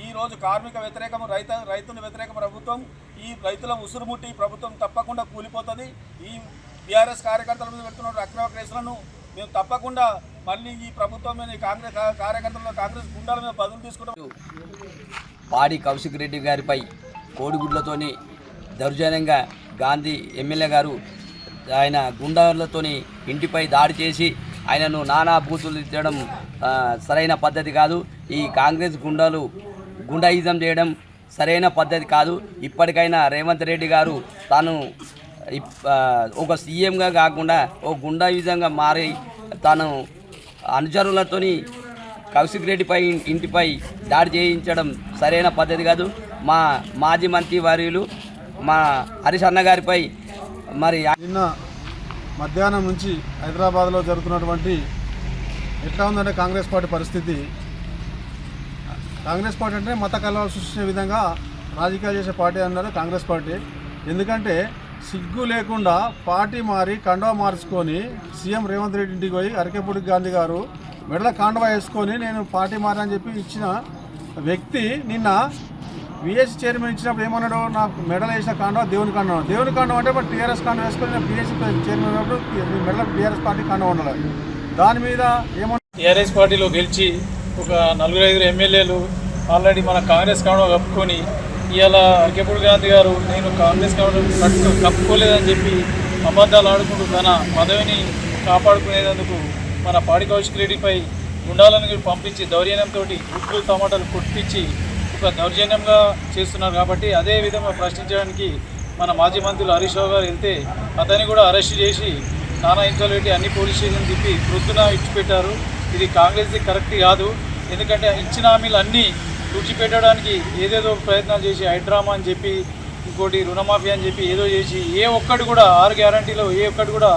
ఈరోజు కార్మిక వ్యతిరేకం, రైతుల వ్యతిరేక ప్రభుత్వం, ఈ రైతుల ఉసురుముట్టి ప్రభుత్వం తప్పకుండా కూలిపోతుంది. ఈ బీఆర్ఎస్ కార్యకర్తల మీద పెడుతున్న అక్రమ కేసులను మేము తప్పకుండా మళ్ళీ ఈ ప్రభుత్వం మీద కాంగ్రెస్ కార్యకర్తలు, కాంగ్రెస్ గుండాల మీద బదులు తీసుకుంటాం. పాడి కౌశిక్ రెడ్డి గారిపై కోడిగుడ్లతోని దౌర్జన్యంగా గాంధీ ఎమ్మెల్యే గారు ఆయన గుండాలతోని ఇంటిపై దాడి చేసి ఆయనను నానా బూతులు తిట్టడం సరైన పద్ధతి కాదు. ఈ కాంగ్రెస్ గుండాయిజం చేయడం సరైన పద్ధతి కాదు. ఇప్పటికైనా రేవంత్ రెడ్డి గారు తాను ఒక సీఎంగా కాకుండా ఒక గుండాయిజంగా మారి తాను అనుచరులతోని కౌశిక్ రెడ్డిపై ఇంటిపై దాడి చేయించడం సరైన పద్ధతి కాదు. మా మాజీ మంత్రి వర్యులు మా హరీష్ అన్న గారిపై మరి నిన్న మధ్యాహ్నం నుంచి హైదరాబాద్లో జరుగుతున్నటువంటి ఎట్లా ఉందంటే కాంగ్రెస్ పార్టీ పరిస్థితి, కాంగ్రెస్ పార్టీ అంటే మత కలహాలు సృష్టించే విధంగా రాజకీయాలు చేసే పార్టీ అన్నారు కాంగ్రెస్ పార్టీ. ఎందుకంటే సిగ్గు లేకుండా పార్టీ మారి కండువా మార్చుకొని సీఎం రేవంత్ రెడ్డి ఇంటికి పోయి అరకేపూడి గాంధీ గారు మెడల కాండువా వేసుకొని నేను పార్టీ మారని చెప్పి ఇచ్చిన వ్యక్తి నిన్న బీఎస్సీ చైర్మన్ ఇచ్చినప్పుడు ఏమన్నాడు, నాకు మెడల్ వేసిన కాండువా దేవుని కాండం అంటే మరి టీఆర్ఎస్ కాండం వేసుకొని నేను బీఎస్సీ చైర్మన్ అయినప్పుడు మెడల టీఆర్ఎస్ పార్టీ కాండం ఉండాలి. దాని మీద ఏమన్నా టీఆర్ఎస్ పార్టీలో గెలిచి ఒక 4-5 ఎమ్మెల్యేలు ఆల్రెడీ మన కాంగ్రెస్ కాండం కప్పుకొని ఇవాళ అరకేపూడి గాంధీ గారు నేను కాంగ్రెస్ కాండం కప్పుకోలేదని చెప్పి అబద్ధాలు ఆడుకుంటూ తన పదవిని కాపాడుకునేందుకు మన పాడి కౌశిక్ రెడ్డిపై గుండాలను పంపించి దౌర్జన్యంతో గుడ్లు టమాటాలు కొట్టించి ఒక దౌర్జన్యంగా చేస్తున్నారు. కాబట్టి అదే విధంగా ప్రశ్నించడానికి మన మాజీ మంత్రులు హరీష్ రావు గారు వెళ్తే అతన్ని కూడా అరెస్ట్ చేసి నానా హింసలు పెట్టి అన్ని పోలీస్ స్టేషన్ తిప్పి ప్రొద్దున ఇచ్చిపెట్టారు. ఇది కాంగ్రెస్ది కరెక్ట్ కాదు. ఎందుకంటే ఇచ్చిన హామీలు అన్నీ తుడిచిపెట్టడానికి ఏదేదో ప్రయత్నాలు చేసి హైడ్రామా అని చెప్పి ఇంకోటి రుణమాఫీ అని చెప్పి ఏదో చేసి ఏ ఒక్కటి కూడా 6 గ్యారంటీలో ఏ ఒక్కటి కూడా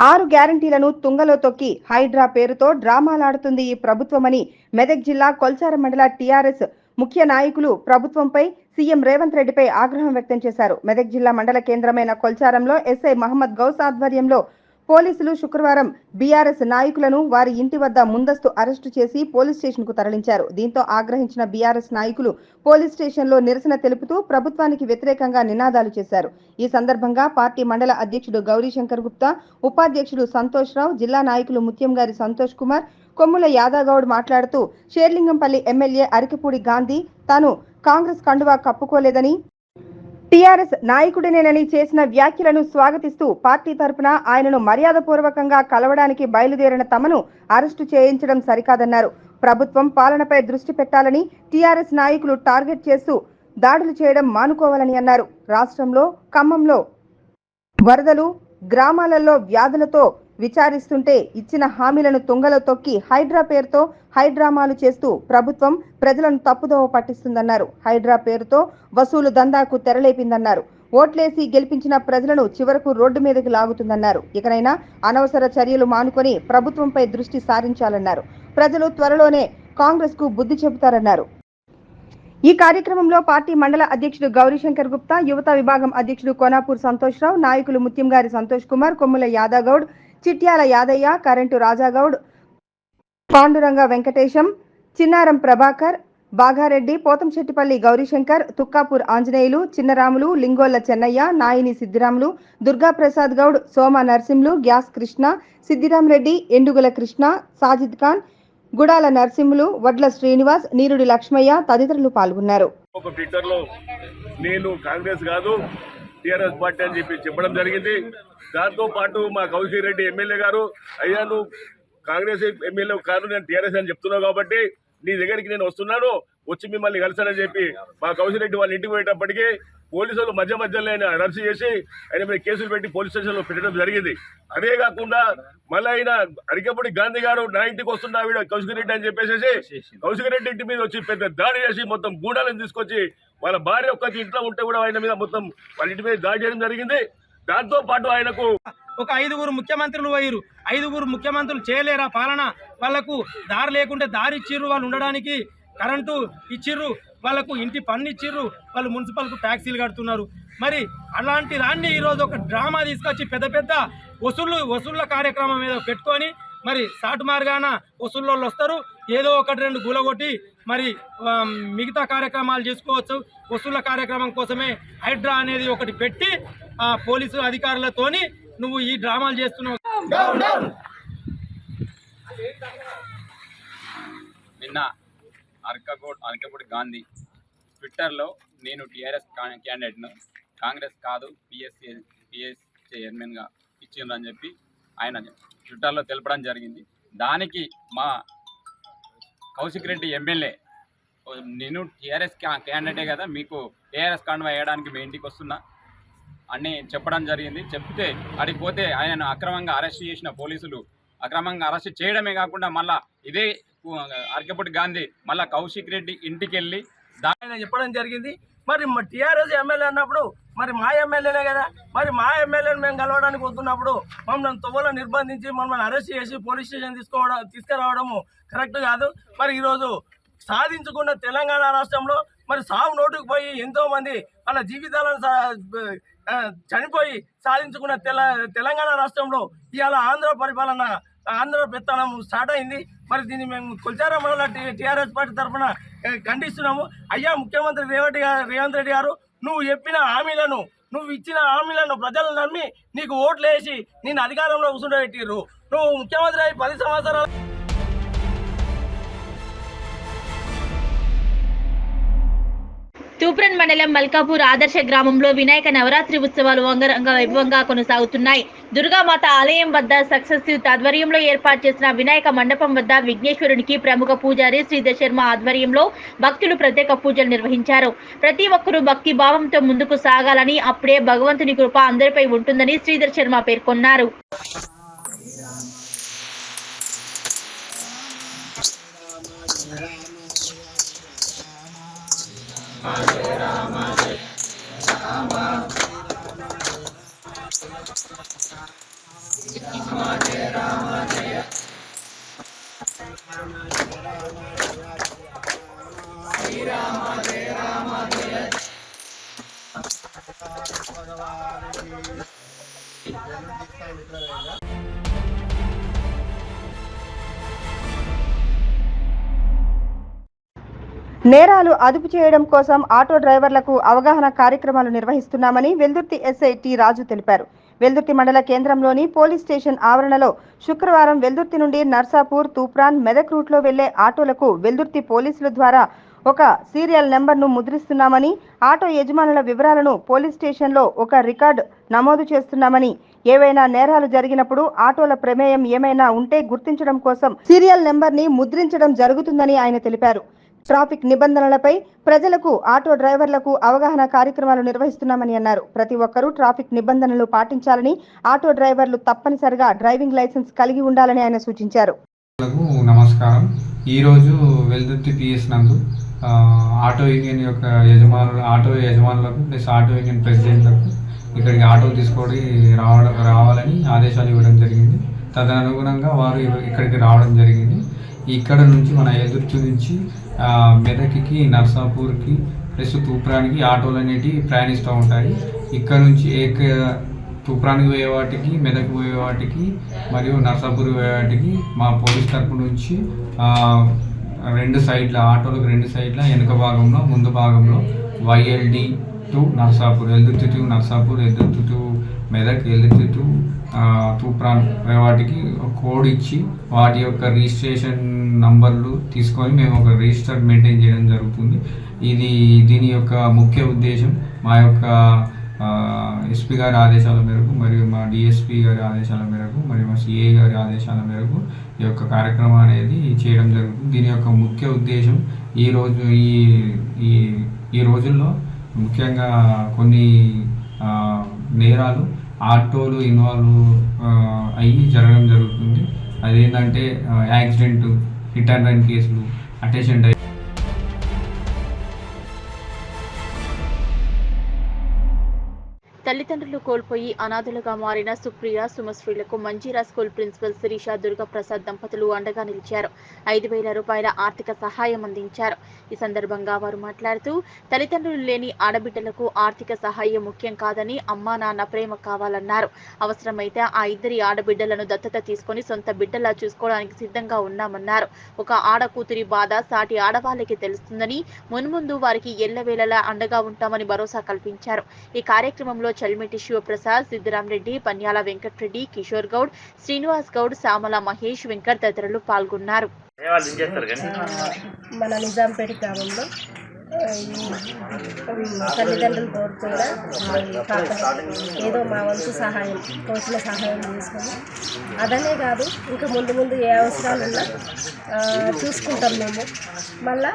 ఆరు గ్యారంటీలను తుంగలో తొక్కి హైడ్రా పేరుతో డ్రామాలాడుతుంది ఈ ప్రభుత్వమని మెదక్ జిల్లా కొల్చారం మండల టీఆర్ఎస్ ముఖ్య నాయకులు ప్రభుత్వంపై సీఎం రేవంత్ రెడ్డిపై ఆగ్రహం వ్యక్తం చేశారు. మెదక్ జిల్లా మండల కేంద్రమైన కొల్చారంలో ఎస్ఐ మహమ్మద్ గౌస్ ఆధ్వర్యంలో పోలీసులు శుక్రవారం బీఆర్ఎస్ నాయకులను వారి ఇంటి వద్ద ముందస్తు అరెస్టు చేసి పోలీస్ స్టేషన్కు తరలించారు. దీంతో ఆగ్రహించిన బీఆర్ఎస్ నాయకులు పోలీస్ స్టేషన్లో నిరసన తెలుపుతూ ప్రభుత్వానికి వ్యతిరేకంగా నినాదాలు చేశారు. ఈ సందర్భంగా పార్టీ మండల అధ్యక్షుడు గౌరీశంకర్ గుప్తా, ఉపాధ్యక్షుడు సంతోష్ రావు, జిల్లా నాయకులు ముత్యంగారి సంతోష్ కుమార్, కొమ్ముల యాదగౌడ్ మాట్లాడుతూ షేర్లింగంపల్లి ఎమ్మెల్యే అరికపూడి గాంధీ తాను కాంగ్రెస్ కండువా కప్పుకోలేదని, టీఆర్ఎస్ నాయకుడినేనని చేసిన వ్యాఖ్యలను స్వాగతిస్తూ పార్టీ తరపున ఆయనను మర్యాదపూర్వకంగా కలవడానికి బయలుదేరిన తమను అరెస్టు చేయించడం సరికాదన్నారు. ప్రభుత్వం పాలనపై దృష్టి పెట్టాలని టీఆర్ఎస్ నాయకులు టార్గెట్ చేస్తూ దాడులు చేయడం మానుకోవాలని అన్నారు. రాష్ట్రంలో ఖమ్మంలో వరదలు, గ్రామాలలో వ్యాధులతో విచారిస్తుంటే ఇచ్చిన హామీలను తుంగలో తొక్కి హైడ్రా పేరుతో హైడ్రామాలు చేస్తూ ప్రభుత్వం ప్రజలను తప్పుదోవ పట్టిస్తుందన్నారు. హైడ్రా పేరుతో వసూలు దందాకు తెరలేపిందన్నారు. ఓట్లేసి గెలిపించిన ప్రజలను చివరకు రోడ్డు మీదకి లాగుతుందన్నారు. ఇకనైనా అనవసర చర్యలు మానుకొని ప్రభుత్వంపై దృష్టి సారించాలన్నారు. ప్రజలు త్వరలోనే కాంగ్రెస్ కు బుద్ధి చెబుతారన్నారు. ఈ కార్యక్రమంలో పార్టీ మండల అధ్యక్షుడు గౌరీశంకర్ గుప్తా, యువత విభాగం అధ్యక్షుడు కోనాపూర్ సంతోష్ రావు, నాయకులు ముత్యంగారి సంతోష్ కుమార్, కొమ్ముల యాదగౌడ్, చిట్యాల యాదయ్య, కరెంటు రాజాగౌడ్, పాండురంగ వెంకటేశం, చిన్నారం ప్రభాకర్, బాగారెడ్డి, పోతంశెట్టిపల్లి గౌరీశంకర్, తుక్కాపూర్ ఆంజనేయులు, చిన్నరాములు, లింగోళ్ల చెన్నయ్య, నాయిని సిద్దిరాములు, దుర్గాప్రసాద్ గౌడ్, సోమ నర్సింహులు, గ్యాస్ కృష్ణ, సిద్దిరామరెడ్డి, ఎండుగుల కృష్ణ, సాజిద్ ఖాన్, గుడాల నరసింహులు, వడ్ల శ్రీనివాస్, నీరుడి లక్ష్మయ్య తదితరులు పాల్గొన్నారు. ఒక ట్విట్టర్లో నేను కాంగ్రెస్ కాదు టీఆర్ఎస్ పార్టీ అని చెప్పడం జరిగింది. దాంతో పాటు మా కౌశిక్ రెడ్డి ఎమ్మెల్యే గారు, అయ్యా నువ్వు కాంగ్రెస్ ఎమ్మెల్యే కాదు నేను టీఆర్ఎస్ అని చెప్తున్నావు కాబట్టి నీ దగ్గరికి నేను వస్తున్నాను, వచ్చి మిమ్మల్ని కలిసానని చెప్పి మా కౌశిక్ రెడ్డి వాళ్ళ ఇంటికి పోయేటప్పటికీ పోలీసులు మధ్యలో ఆయన అరెస్ట్ చేసి ఆయన మీద కేసులు పెట్టి పోలీస్ స్టేషన్లో పెట్టడం జరిగింది. అదే కాకుండా మళ్ళీ ఆయన అరికపూడి గాంధీ గారు నా ఇంటికి వస్తున్నా ఆవిడ కౌశిక్ రెడ్డి అని చెప్పేసి కౌశిక్ రెడ్డి ఇంటి మీద వచ్చి పెద్ద దాడి చేసి మొత్తం గూడాలను తీసుకొచ్చి వాళ్ళ భార్య ఒక్క ఇంట్లో ఉంటే కూడా ఆయన మీద మొత్తం వాళ్ళ ఇంటి మీద దాడి చేయడం జరిగింది. దాంతో పాటు ఆయనకు ఒక 5 ముఖ్యమంత్రులు పోయిరు. 5 ముఖ్యమంత్రులు చేయలేరా పాలన? వాళ్లకు దారి లేకుంటే దారి ఇచ్చిర్రు, వాళ్ళు ఉండడానికి కరెంటు ఇచ్చిర్రు, వాళ్ళకు ఇంటి పన్ను ఇచ్చిర్రు, వాళ్ళు మున్సిపల్కు ట్యాక్సీలు కడుతున్నారు. మరి అలాంటి దాన్ని ఈరోజు ఒక డ్రామా తీసుకొచ్చి పెద్ద వసూళ్ళ కార్యక్రమం ఏదో పెట్టుకొని మరి సాటు మార్గాన వసూళ్ళు వస్తారు, ఏదో 1-2 గులగొట్టి మరి మిగతా కార్యక్రమాలు చేసుకోవచ్చు. వసూళ్ళ కార్యక్రమం కోసమే హైడ్రా అనేది ఒకటి పెట్టి ఆ పోలీసు అధికారులతోని నువ్వు ఈ డ్రామాలు చేస్తున్నావు. నిన్న అరకపూడి గాంధీ ట్విట్టర్లో నేను టీఆర్ఎస్ క్యాండిడేట్ను, కాంగ్రెస్ కాదు పిఎస్ చైర్మన్గా ఇచ్చిండ్రని చెప్పి ఆయన ట్విట్టర్లో తెలపడం జరిగింది. దానికి మా కౌశిక్ రెడ్డి ఎమ్మెల్యే నేను టీఆర్ఎస్ క్యాండిడేటే కదా, మీకు టీఆర్ఎస్ కండువా వేయడానికి మీ ఇంటికి వస్తున్నా అని చెప్పడం జరిగింది. చెప్తే అడిగి పోతే ఆయనను అక్రమంగా అరెస్ట్ చేసిన పోలీసులు అక్రమంగా అరెస్ట్ చేయడమే కాకుండా మళ్ళా ఇదే అరకపూడి గాంధీ మళ్ళా కౌశిక్ రెడ్డి ఇంటికి వెళ్ళి ఆయన చెప్పడం జరిగింది. మరి మా టీఆర్ఎస్ ఎమ్మెల్యే అన్నప్పుడు మరి మా ఎమ్మెల్యేనే కదా, మరి మా ఎమ్మెల్యేని మేము కలవడానికి వస్తున్నప్పుడు మమ్మల్ని తొవ్వలో నిర్బంధించి మమ్మల్ని అరెస్ట్ చేసి పోలీస్ స్టేషన్ తీసుకురావడము కరెక్ట్ కాదు. మరి ఈరోజు సాధించుకున్న తెలంగాణ రాష్ట్రంలో మరి సాగు నోటుకు పోయి ఎంతోమంది వాళ్ళ జీవితాలను చనిపోయి సాధించుకున్న తెలంగాణ రాష్ట్రంలో ఇవాళ ఆంధ్ర పెత్తనం స్టార్ట్ అయింది. మరి దీన్ని మేము కొల్చారం మండల టీఆర్ఎస్ పార్టీ తరఫున ఖండిస్తున్నాము. అయ్యా ముఖ్యమంత్రి రేవంత్ రెడ్డి గారు, నువ్వు చెప్పిన హామీలను, నువ్వు ఇచ్చిన హామీలను ప్రజలు నమ్మి నీకు ఓట్లు వేసి నేను అధికారంలో కూర్చుండబెట్టిర్రు. నువ్వు ముఖ్యమంత్రి అయి 10 సంవత్సరాలు. తూప్రన్ మండలం మల్కాపూర్ ఆదర్శ గ్రామంలో వినాయక నవరాత్రి ఉత్సవాలు అంగరంగ వైభవంగా కొనసాగుతున్నాయి. దుర్గామాత ఆలయం వద్ద సక్సెసివ్ ఆధ్వర్యంలో ఏర్పాటు చేసిన వినాయక మండపం వద్ద విఘ్నేశ్వరునికి ప్రముఖ పూజారి శ్రీధర్ శర్మ ఆధ్వర్యంలో భక్తులు ప్రత్యేక పూజలు నిర్వహించారు. ప్రతి ఒక్కరూ భక్తి భావంతో ముందుకు సాగాలని, అప్పుడే భగవంతుని కృప అందరిపై ఉంటుందని శ్రీధర్ శర్మ పేర్కొన్నారు. శ్రీరామ నేరాలు అదుపు చేయడం కోసం ఆటో డ్రైవర్లకు అవగాహన కార్యక్రమాలు నిర్వహిస్తున్నామని వెల్దుర్తి ఎస్ఐ టి రాజు తెలిపారు. వెల్దుర్తి మండల కేంద్రంలోని పోలీస్ స్టేషన్ ఆవరణలో శుక్రవారం వెల్దుర్తి నుండి నర్సాపూర్, తూప్రాన్, మెదక్ రూట్లో వెళ్లే ఆటోలకు వెల్దుర్తి పోలీసుల ద్వారా ఒక సీరియల్ నెంబర్ను ముద్రిస్తున్నామని, ఆటో యజమానుల వివరాలను పోలీస్ స్టేషన్లో ఒక రికార్డు నమోదు చేస్తున్నామని, ఏవైనా నేరాలు జరిగినప్పుడు ఆటోల ప్రమేయం ఏమైనా ఉంటే గుర్తించడం కోసం సీరియల్ నెంబర్ని ముద్రించడం జరుగుతుందని ఆయన తెలిపారు. ట్రాఫిక్ నిబంధనలపై ప్రజలకు, ఆటో డ్రైవర్లకు అవగాహన కార్యక్రమాలు నిర్వహిస్తున్నామని అన్నారు. ప్రతి ఒక్కరూ ట్రాఫిక్ నిబంధనలు పాటించాలని, ఆటో డ్రైవర్లు తప్పనిసరిగా డ్రైవింగ్ లైసెన్స్ కలిగి ఉండాలని ఆయన సూచించారు. నమస్కారం. ఈరోజు వెల్దుర్తి పిఎస్ నందు ఆటో యూనియన్ యొక్క ఆటో యజమానులకు ప్లస్ ఆటో యూనియన్ ప్రెసిడెంట్లకు ఇక్కడికి ఆటోలు తీసుకొని రావాలని ఆదేశాలు ఇవ్వడం జరిగింది. తదనుగుణంగా వారు ఇక్కడికి రావడం జరిగింది. ఇక్కడ నుంచి మన వెల్దుర్తి నుంచి మెదక్కి, నర్సాపూర్కి ప్లస్ తూప్రానికి ఆటోలు అనేటివి ప్రయాణిస్తూ ఉంటాయి. ఇక్కడ నుంచి తూప్రానికి పోయే వాటికి, మెదక్ పోయే వాటికి మరియు నర్సాపూర్ పోయే వాటికి మా పోలీస్ తరపు నుంచి రెండు సైడ్ల ఆటోలకు రెండు సైడ్ల వెనుక భాగంలో, ముందు భాగంలో YLD to Narsapur, Veldurthi to Narsapur, Veldurthi to Medak, Veldurthi to Toopran వాటికి కోడ్ ఇచ్చి వాటి యొక్క రిజిస్ట్రేషన్ నంబర్లు తీసుకొని మేము ఒక రిజిస్టర్ మెయింటైన్ చేయడం జరుగుతుంది. దీని యొక్క ముఖ్య ఉద్దేశం మా యొక్క ఎస్పీ గారి ఆదేశాల మేరకు మరియు మా డిఎస్పీ గారి ఆదేశాల మేరకు మరియు మా సిఐ గారి ఆదేశాల మేరకు ఈ యొక్క కార్యక్రమం అనేది చేయడం జరుగుతుంది. దీని యొక్క ముఖ్య ఉద్దేశం ఈ రోజుల్లో ముఖ్యంగా కొన్ని నేరాలు ఆటోలు ఇన్వాల్వ్ అయ్యి జరగడం జరుగుతుంది. అదేంటంటే యాక్సిడెంట్, హిట్ అండ్ రన్ కేసులు, అటెన్షన్. తల్లిదండ్రులు కోల్పోయి అనాథలుగా మారిన సుప్రియ, సుమశ్రీలకు మంజీరా స్కూల్ ప్రిన్సిపల్ శిరీష దుర్గప్రసాద్ దంపతులు అండగా నిలిచారు. 5,000 రూపాయల ఆర్థిక సహాయం అందించారు. ఈ సందర్భంగా వారు మాట్లాడుతూ, తల్లిదండ్రులు లేని ఆడబిడ్డలకు ఆర్థిక సహాయం ముఖ్యం కాదని, అమ్మా నాన్న ప్రేమ కావాలన్నారు. అవసరమైతే ఆ 2 ఆడబిడ్డలను దత్తత తీసుకొని సొంత బిడ్డలా చూసుకోవడానికి సిద్ధంగా ఉన్నామన్నారు. ఒక ఆడకూతురి బాధ సాటి ఆడవాళ్ళకి తెలుస్తుందని, మున్ముందు వారికి ఎల్లవేళలా అండగా ఉంటామని భరోసా కల్పించారు. ఈ కార్యక్రమంలో చల్మిటి శివప్రసాద్, సిద్ధిరామ్ రెడ్డి, పన్యాల వెంకట్రెడ్డి, కిషోర్ గౌడ్, శ్రీనివాస్ గౌడ్, సామల మహేష్, వెంకట్ తదితరులు పాల్గొన్నారు. మన నిజాంపేట గ్రామంలో తల్లిదండ్రులు కోరుతున్నా ఏదో మా వంతు సహాయం, తోచిన సహాయం చేసుకొని, అదనే కాదు ఇంకా ముందు ముందు ఏ అవసరాలు ఉన్నా చూసుకుంటాం మేము. మళ్ళా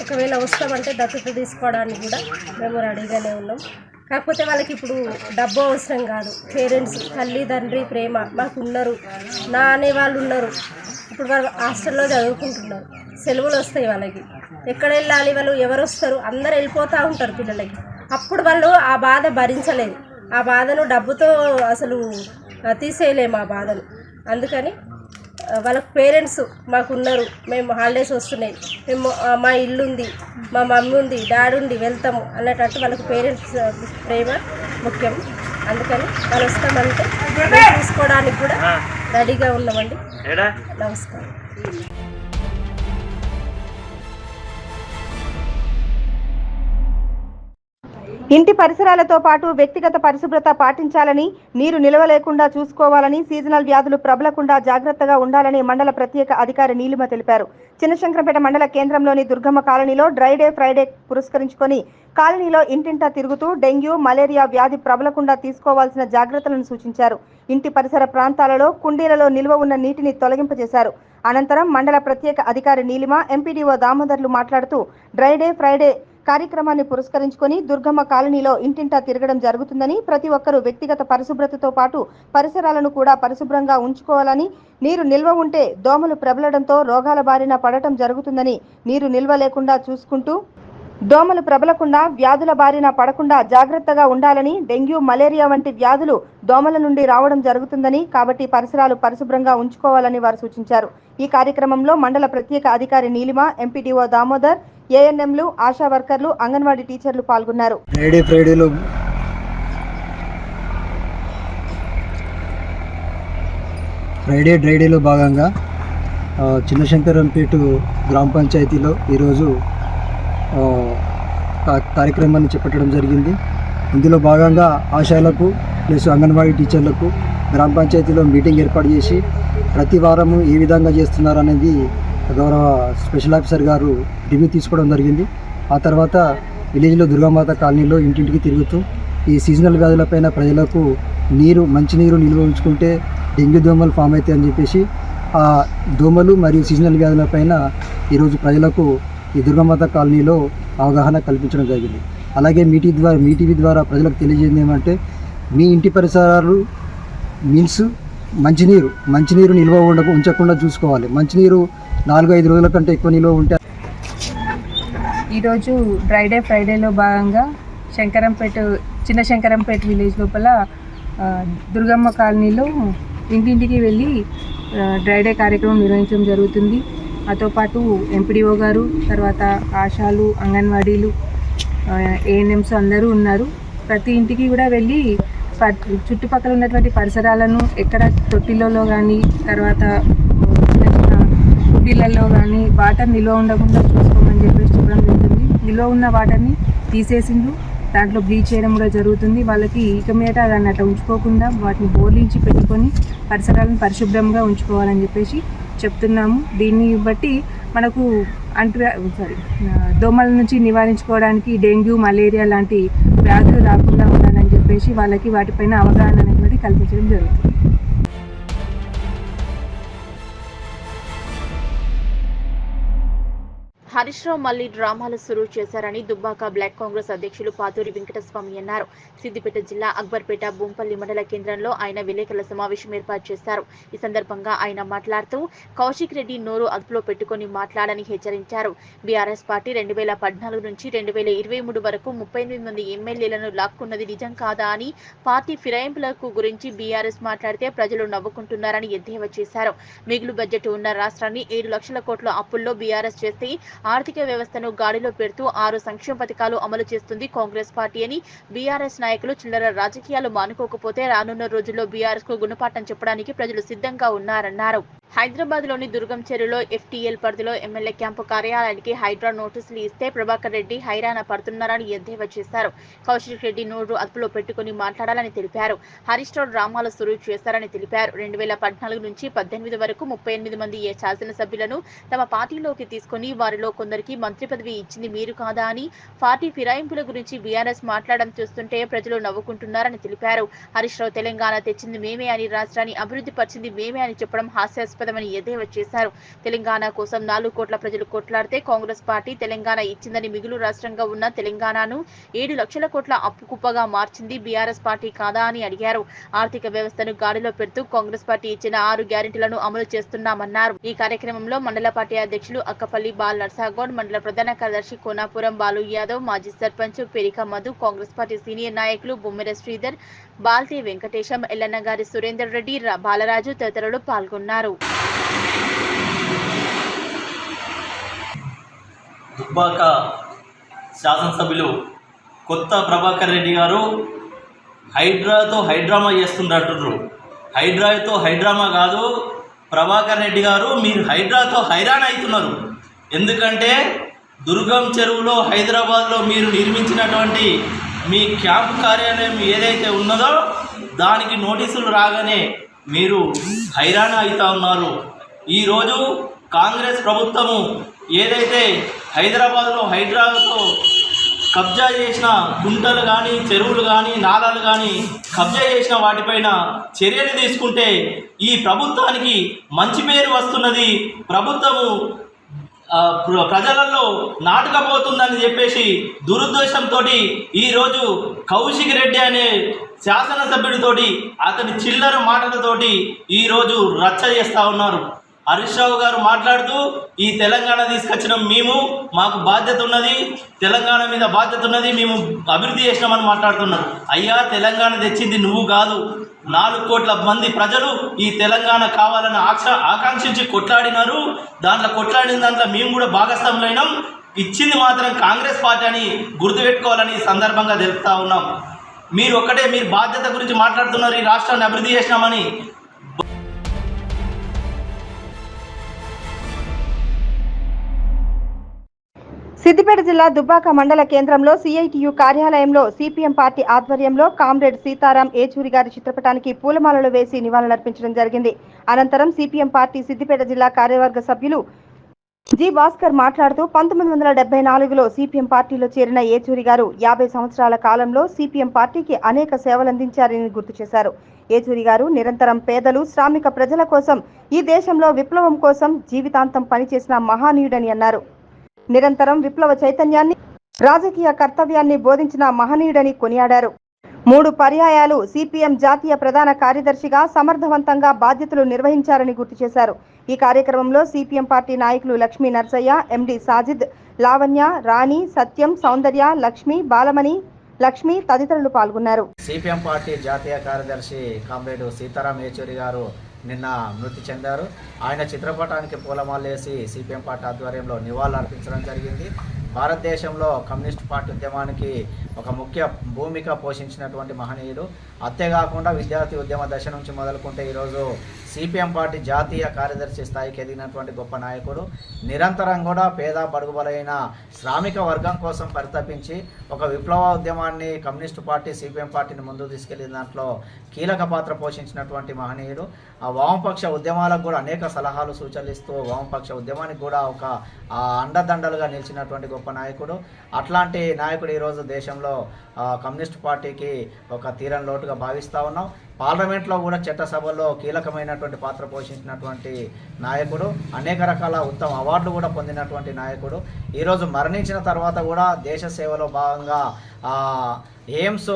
ఒకవేళ వస్తామంటే దత్తత తీసుకోవడానికి కూడా మేము రెడీగానే ఉన్నాం. కాకపోతే వాళ్ళకి ఇప్పుడు డబ్బు అవసరం కాదు, పేరెంట్స్, తల్లి తండ్రి ప్రేమ మాకు ఉన్నారు, నా అనేవాళ్ళు ఉన్నారు. ఇప్పుడు వాళ్ళు హాస్టల్లో చదువుకుంటున్నారు, సెలవులు వస్తాయి వాళ్ళకి, ఎక్కడ వెళ్ళాలి, వాళ్ళు ఎవరు వస్తారు, అందరు వెళ్ళిపోతూ ఉంటారు పిల్లలకి. అప్పుడు వాళ్ళు ఆ బాధ భరించలేదు, ఆ బాధను డబ్బుతో అసలు తీసేయలేము ఆ బాధను. అందుకని వాళ్ళకి పేరెంట్స్ మాకున్నారు, మేము హాలిడేస్ వస్తున్నాయి, మేము మా ఇల్లు ఉంది, మా మమ్మీ ఉంది, డాడీ ఉంది, వెళ్తాము అన్నట్టు వాళ్ళకి పేరెంట్స్ ప్రేమ ముఖ్యం. అందుకని వాళ్ళు వస్తామంటే తీసుకోవడానికి కూడా రెడీగా ఉన్నామండి. నమస్కారం. ఇంటి పరిసరాలతో పాటు వ్యక్తిగత పరిశుభ్రత పాటించాలని, నీరు నిల్వ లేకుండా చూసుకోవాలని, సీజనల్ వ్యాధులు ప్రబలకుండా జాగ్రత్తగా ఉండాలని మండల ప్రత్యేక అధికారి నీలిమ తెలిపారు. చిన్నశంకరంపేట మండల కేంద్రంలోని దుర్గమ్మ కాలనీలో డ్రై డే ఫ్రైడే పురస్కరించుకొని కాలనీలో ఇంటింటా తిరుగుతూ డెంగ్యూ, మలేరియా వ్యాధి ప్రబలకుండా తీసుకోవాల్సిన జాగ్రత్తలను సూచించారు. ఇంటి పరిసర ప్రాంతాలలో కుండీలలో నిల్వ ఉన్న నీటిని తొలగింపజేశారు. అనంతరం మండల ప్రత్యేక అధికారి నీలిమ, ఎంపీడీఓ దామోదర్లు మాట్లాడుతూ, డ్రై డే ఫ్రైడే కార్యక్రమాన్ని పురస్కరించుకొని దుర్గమ్మ కాలనీలో ఇంటింటా తిరగడం జరుగుతుందని, ప్రతి ఒక్కరూ వ్యక్తిగత పరిశుభ్రతతో పాటు పరిసరాలను కూడా పరిశుభ్రంగా ఉంచుకోవాలని, నీరు నిల్వ ఉంటే దోమలు ప్రబలడంతో రోగాల బారిన పడటం జరుగుతుందని, నీరు నిల్వ లేకుండా చూసుకుంటూ దోమలు ప్రబలకుండా వ్యాధుల బారిన పడకుండా జాగ్రత్తగా ఉండాలని, డెంగ్యూ, మలేరియా వంటి వ్యాధులు దోమల నుండి రావడం జరుగుతుందని, కాబట్టి పరిసరాలు పరిశుభ్రంగా ఉంచుకోవాలని వారు సూచించారు. ఈ కార్యక్రమంలో మండల ప్రత్యేక అధికారి నీలిమ, ఎంపీడీఓ దామోదర్, ఏఎన్ఎంలు, ఆశా వర్కర్లు, అంగన్వాడీ టీచర్లు పాల్గొన్నారు. డ్రై డేలో భాగంగా చిన్నశంకరంపేట గ్రామ పంచాయతీలో ఈరోజు కార్యక్రమాన్ని చేపట్టడం జరిగింది. ఇందులో భాగంగా ఆశాలకు ప్లస్ అంగన్వాడీ టీచర్లకు గ్రామ పంచాయతీలో మీటింగ్ ఏర్పాటు చేసి ప్రతి వారము ఏ విధంగా చేస్తున్నారు అనేది గౌరవ స్పెషల్ ఆఫీసర్ గారు రివ్యూ తీసుకోవడం జరిగింది. ఆ తర్వాత విలేజ్లో దుర్గామాత కాలనీలో ఇంటింటికి తిరుగుతూ ఈ సీజనల్ వ్యాధులపైన ప్రజలకు మంచినీరు నిల్వ ఉంచుకుంటే డెంగ్యూ దోమలు ఫామ్ అవుతాయి అని చెప్పేసి ఆ దోమలు మరియు సీజనల్ వ్యాధులపైన ఈరోజు ప్రజలకు ఈ దుర్గామాత కాలనీలో అవగాహన కల్పించడం జరిగింది. అలాగే మీ టీవీ ద్వారా ప్రజలకు తెలియజేయండి ఏమంటే మీ ఇంటి పరిసరాలు మీన్స్ మంచినీరు నిల్వ ఉంచకుండా చూసుకోవాలి. మంచినీరు 4-5 రోజుల కంటే ఎక్కువ నిల్వ ఉంటే. ఈరోజు ఫ్రైడేలో భాగంగా చిన్న శంకరంపేట విలేజ్ లోపల దుర్గమ్మ కాలనీలో ఇంటింటికి వెళ్ళి డ్రైడే కార్యక్రమం నిర్వహించడం జరుగుతుంది. అతో పాటు ఎంపీడీఓ గారు, తర్వాత ఆశాలు, అంగన్వాడీలు, ఏఎన్ఎంస్ అందరూ ఉన్నారు. ప్రతి ఇంటికి కూడా వెళ్ళి చుట్టుపక్కల ఉన్నటువంటి పరిసరాలను ఎక్కడ తొట్టిలలో కానీ తర్వాత కుండీలలో కానీ వాటర్ నిల్వ ఉండకుండా చూసుకోమని చెప్పేసి చెప్పడం జరుగుతుంది. నిల్వ ఉన్న వాటర్ని తీసేసిండు, దాంట్లో బ్లీచ్ చేయడం కూడా జరుగుతుంది. వాళ్ళకి ఇక మీద దాన్ని అట్లా ఉంచుకోకుండా వాటిని బోర్లించి పెట్టుకొని పరిసరాలను పరిశుభ్రంగా ఉంచుకోవాలని చెప్పేసి చెప్తున్నాము. దీన్ని బట్టి మనకు దోమల నుంచి నివారించుకోవడానికి డెంగ్యూ, మలేరియా లాంటి వ్యాధులు రాకుండా ఉండాలని చెప్పేసి వాళ్ళకి వాటిపైన అవగాహన అనేది కల్పించడం జరుగుతుంది. హరీష్ రావు మళ్లీ డ్రామాలు సురు చేశారని దుబ్బాక బ్లాక్ కాంగ్రెస్ అధ్యక్షులు పాతూరి వెంకటస్వామి అన్నారు. సిద్దిపేట జిల్లా అక్బర్పేట బొంపల్లి మండల కేంద్రంలో ఆయన విలేకరుల సమావేశం ఏర్పాటు చేశారు. ఈ సందర్భంగా ఆయన మాట్లాడుతూ కౌశిక్ రెడ్డి నోరు అదుపులో పెట్టుకుని మాట్లాడని హెచ్చరించారు. బీఆర్ఎస్ పార్టీ 2014 నుంచి 2023 వరకు 38 మంది ఎమ్మెల్యేలను లాక్కున్నది నిజం కాదా అని, పార్టీ ఫిరాయింపులకు గురించి బీఆర్ఎస్ మాట్లాడితే ప్రజలు నవ్వుకుంటున్నారని ఎద్దేవా చేశారు. మిగులు బడ్జెట్ ఉన్న రాష్ట్రాన్ని 7 లక్షల కోట్ల అప్పుల్లో బీఆర్ఎస్ చేస్తే ఆర్థిక వ్యవస్థను గాడిలో పెడుతూ 6 సంక్షేమ పథకాలు అమలు చేస్తుంది కాంగ్రెస్ పార్టీ అని, బీఆర్ఎస్ నాయకులు చిల్లర రాజకీయాలు మానుకోకపోతే రానున్న రోజుల్లో బీఆర్ఎస్ కు గుణపాఠం చెప్పడానికి ప్రజలు సిద్ధంగా ఉన్నారన్నారు. హైదరాబాద్ లోని దుర్గం చెరువులో FTL పరిధిలో ఎమ్మెల్యే క్యాంపు కార్యాలయానికి హైడ్రా నోటీసులు ఇస్తే ప్రభాకర్ రెడ్డి హైరాణ పడుతున్నారని ఎద్దేవా చేశారు. కౌశిక్ రెడ్డి నోరు అదుపులో పెట్టుకుని మాట్లాడాలని తెలిపారు. హరీష్ రావు డ్రామాలు సురువు చేశారని తెలిపారు. 2014 నుంచి 18 వరకు 38 మంది శాసనసభ్యులను తమ పార్టీలోకి తీసుకుని వారిలో కొందరికి మంత్రి పదవి ఇచ్చింది మీరు కాదా అని, పార్టీ ఫిరాయింపుల గురించి బీఆర్ఎస్ మాట్లాడడం చూస్తుంటే ప్రజలు నవ్వుకుంటున్నారని తెలిపారు. హరీష్ రావు తెలంగాణ తెచ్చింది మేమే అని, రాష్ట్రాన్ని అభివృద్ధి పరిచింది మేమే అని చెప్పడం హాస్యాస్పదమని ఎద్దేవా చేశారు. తెలంగాణ కోసం 4 కోట్ల ప్రజలు కొట్లాడితే కాంగ్రెస్ పార్టీ తెలంగాణ ఇచ్చిందని, మిగులు రాష్ట్రంగా ఉన్న తెలంగాణను 7 లక్షల కోట్ల అప్పు కుప్పగా మార్చింది బీఆర్ఎస్ పార్టీ కాదా అని అడిగారు. ఆర్థిక వ్యవస్థను గాడిలో పెడుతూ కాంగ్రెస్ పార్టీ ఇచ్చిన 6 గ్యారెంటీలను అమలు చేస్తున్నామన్నారు. ఈ కార్యక్రమంలో మండల పార్టీ అధ్యక్షులు అక్కపల్లి బాల్ నర్సాగౌడ్, మండల ప్రధాన కార్యదర్శి కోనాపురం బాలు యాదవ్, మాజీ సర్పంచ్ పెరిక మధు, కాంగ్రెస్ పార్టీ సీనియర్ నాయకులు బొమ్మెర శ్రీధర్, బాల్తే వెంకటేశం, ఎల్లన్నగారి సురేందర్ రెడ్డి, బాలరాజు తదితరులు పాల్గొన్నారు. దుబ్బాక శాసనసభ్యులు కొత్త ప్రభాకర్ రెడ్డి గారు హైడ్రాతో హైడ్రామా చేస్తుండ్రంటున్నారు. హైడ్రాతో హైడ్రామా కాదు ప్రభాకర్ రెడ్డి గారు, మీరు హైడ్రాతో హైరాణ అవుతున్నారు. ఎందుకంటే దుర్గం చెరువులో హైదరాబాద్లో మీరు నిర్మించినటువంటి మీ క్యాంపు కార్యాలయం ఏదైతే ఉన్నదో దానికి నోటీసులు రాగానే మీరు హైరాణ అవుతూ ఉన్నారు. ఈరోజు కాంగ్రెస్ ప్రభుత్వము ఏదైతే హైదరాబాద్లో హైడ్రాతో కబ్జా చేసిన గుంటలు కానీ, చెరువులు కానీ, నాలాలు కానీ కబ్జా చేసిన వాటిపైన చర్యలు తీసుకుంటే ఈ ప్రభుత్వానికి మంచి పేరు వస్తున్నది, ప్రభుత్వము ప్రజలలో నాటకపోతుందని చెప్పేసి దురుద్దేశంతో ఈరోజు కౌశిక్ రెడ్డి అనే శాసనసభ్యుడితోటి అతని చిల్లర మాటలతోటి ఈరోజు రచ్చ చేస్తూ ఉన్నారు. హరీష్ రావు గారు మాట్లాడుతూ ఈ తెలంగాణ తీసుకొచ్చిన మేము, మాకు బాధ్యత ఉన్నది, తెలంగాణ మీద బాధ్యత ఉన్నది, మేము అభివృద్ధి చేసినామని మాట్లాడుతున్నారు. అయ్యా, తెలంగాణ తెచ్చింది నువ్వు కాదు, 4 కోట్ల మంది ప్రజలు ఈ తెలంగాణ కావాలని ఆకాంక్షించి కొట్లాడినారు. కొట్లాడిన దాంట్లో మేము కూడా భాగస్వాములైనాం. ఇచ్చింది మాత్రం కాంగ్రెస్ పార్టీ అని గుర్తుపెట్టుకోవాలని సందర్భంగా తెలుపుతా ఉన్నాం. మీరు బాధ్యత గురించి మాట్లాడుతున్నారు, ఈ రాష్ట్రాన్ని అభివృద్ధి చేసినామని. సిద్దిపేట జిల్లా దుబ్బాక మండల కేంద్రంలో సిఐటియు కార్యాలయంలో సిపిఎం పార్టీ ఆధ్వర్యంలో కామ్రేడ్ సీతారాం ఏచూరి గారి చిత్రపటానికి పూలమాలలు వేసి నివాళులర్పించడం జరిగింది. అనంతరం సిపిఎం పార్టీ సిద్దిపేట జిల్లా కార్యవర్గ సభ్యులు జి భాస్కర్ మాట్లాడుతూ 1974లో సిపిఎం పార్టీలో చేరిన ఏచూరి గారు 50 సంవత్సరాల కాలంలో సిపిఎం పార్టీకి అనేక సేవలందించారని గుర్తు చేశారు. ఏచూరి గారు నిరంతరం పేదలు, శ్రామిక ప్రజల కోసం, ఈ దేశంలో విప్లవం కోసం జీవితాంతం పనిచేసిన మహానీయుడని అన్నారు. నిరంతరం విప్లవ చైతన్యాన్ని, రాజకీయ కర్తవ్యాన్ని బోధించిన మహనీయుడని కొనియాడారు. 3 పర్యాయాలు సిపిఎం జాతీయ ప్రధాన కార్యదర్శిగా సమర్థవంతంగా బాధ్యతలు నిర్వహించారని గుర్తు చేశారు. ఈ కార్యక్రమంలో సిపిఎం పార్టీ నాయకులు లక్ష్మీ నర్సయ్య, ఎండి సాజిద్, లావణ్య, రాణి, సత్యం, సౌందర్య, లక్ష్మి, బాలమణి, లక్ష్మి తదితరులు పాల్గొన్నారు. సిపిఎం పార్టీ జాతీయ కార్యదర్శి కామ్రేడ్ సీతారాం ఏచూరి గారు నిన్న మృతి చెందారు. ఆయన చిత్రపటానికి పూలమాలేసి సిపిఎం పార్టీ ఆధ్వర్యంలో నివాళులు అర్పించడం జరిగింది. భారతదేశంలో కమ్యూనిస్ట్ పార్టీ ఉద్యమానికి ఒక ముఖ్య భూమిక పోషించినటువంటి మహనీయుడు. అంతేకాకుండా విద్యార్థి ఉద్యమ దశ నుంచి మొదలుకుంటే ఈరోజు సిపిఎం పార్టీ జాతీయ కార్యదర్శి స్థాయికి ఎదిగినటువంటి గొప్ప నాయకుడు. నిరంతరం కూడా పేద బడుగుబలైన శ్రామిక వర్గం కోసం పరితపించి ఒక విప్లవ ఉద్యమాన్ని కమ్యూనిస్టు పార్టీ సిపిఎం పార్టీని ముందుకు తీసుకెళ్లిన దాంట్లో కీలక పాత్ర పోషించినటువంటి మహనీయుడు. ఆ వామపక్ష ఉద్యమాలకు కూడా అనేక సలహాలు సూచనలు ఇస్తూ వామపక్ష ఉద్యమానికి కూడా ఒక అండదండలుగా నిలిచినటువంటి గొప్ప నాయకుడు. అట్లాంటి నాయకుడు ఈరోజు దేశంలో కమ్యూనిస్ట్ పార్టీకి ఒక తీరని లోటుగా భావిస్తూ ఉన్నాం. పార్లమెంట్లో కూడా చట్టసభల్లో కీలకమైనటువంటి పాత్ర పోషించినటువంటి నాయకుడు. అనేక రకాల ఉత్తమ అవార్డులు కూడా పొందినటువంటి నాయకుడు. ఈరోజు మరణించిన తర్వాత కూడా దేశ సేవలో భాగంగా ఎయిమ్స్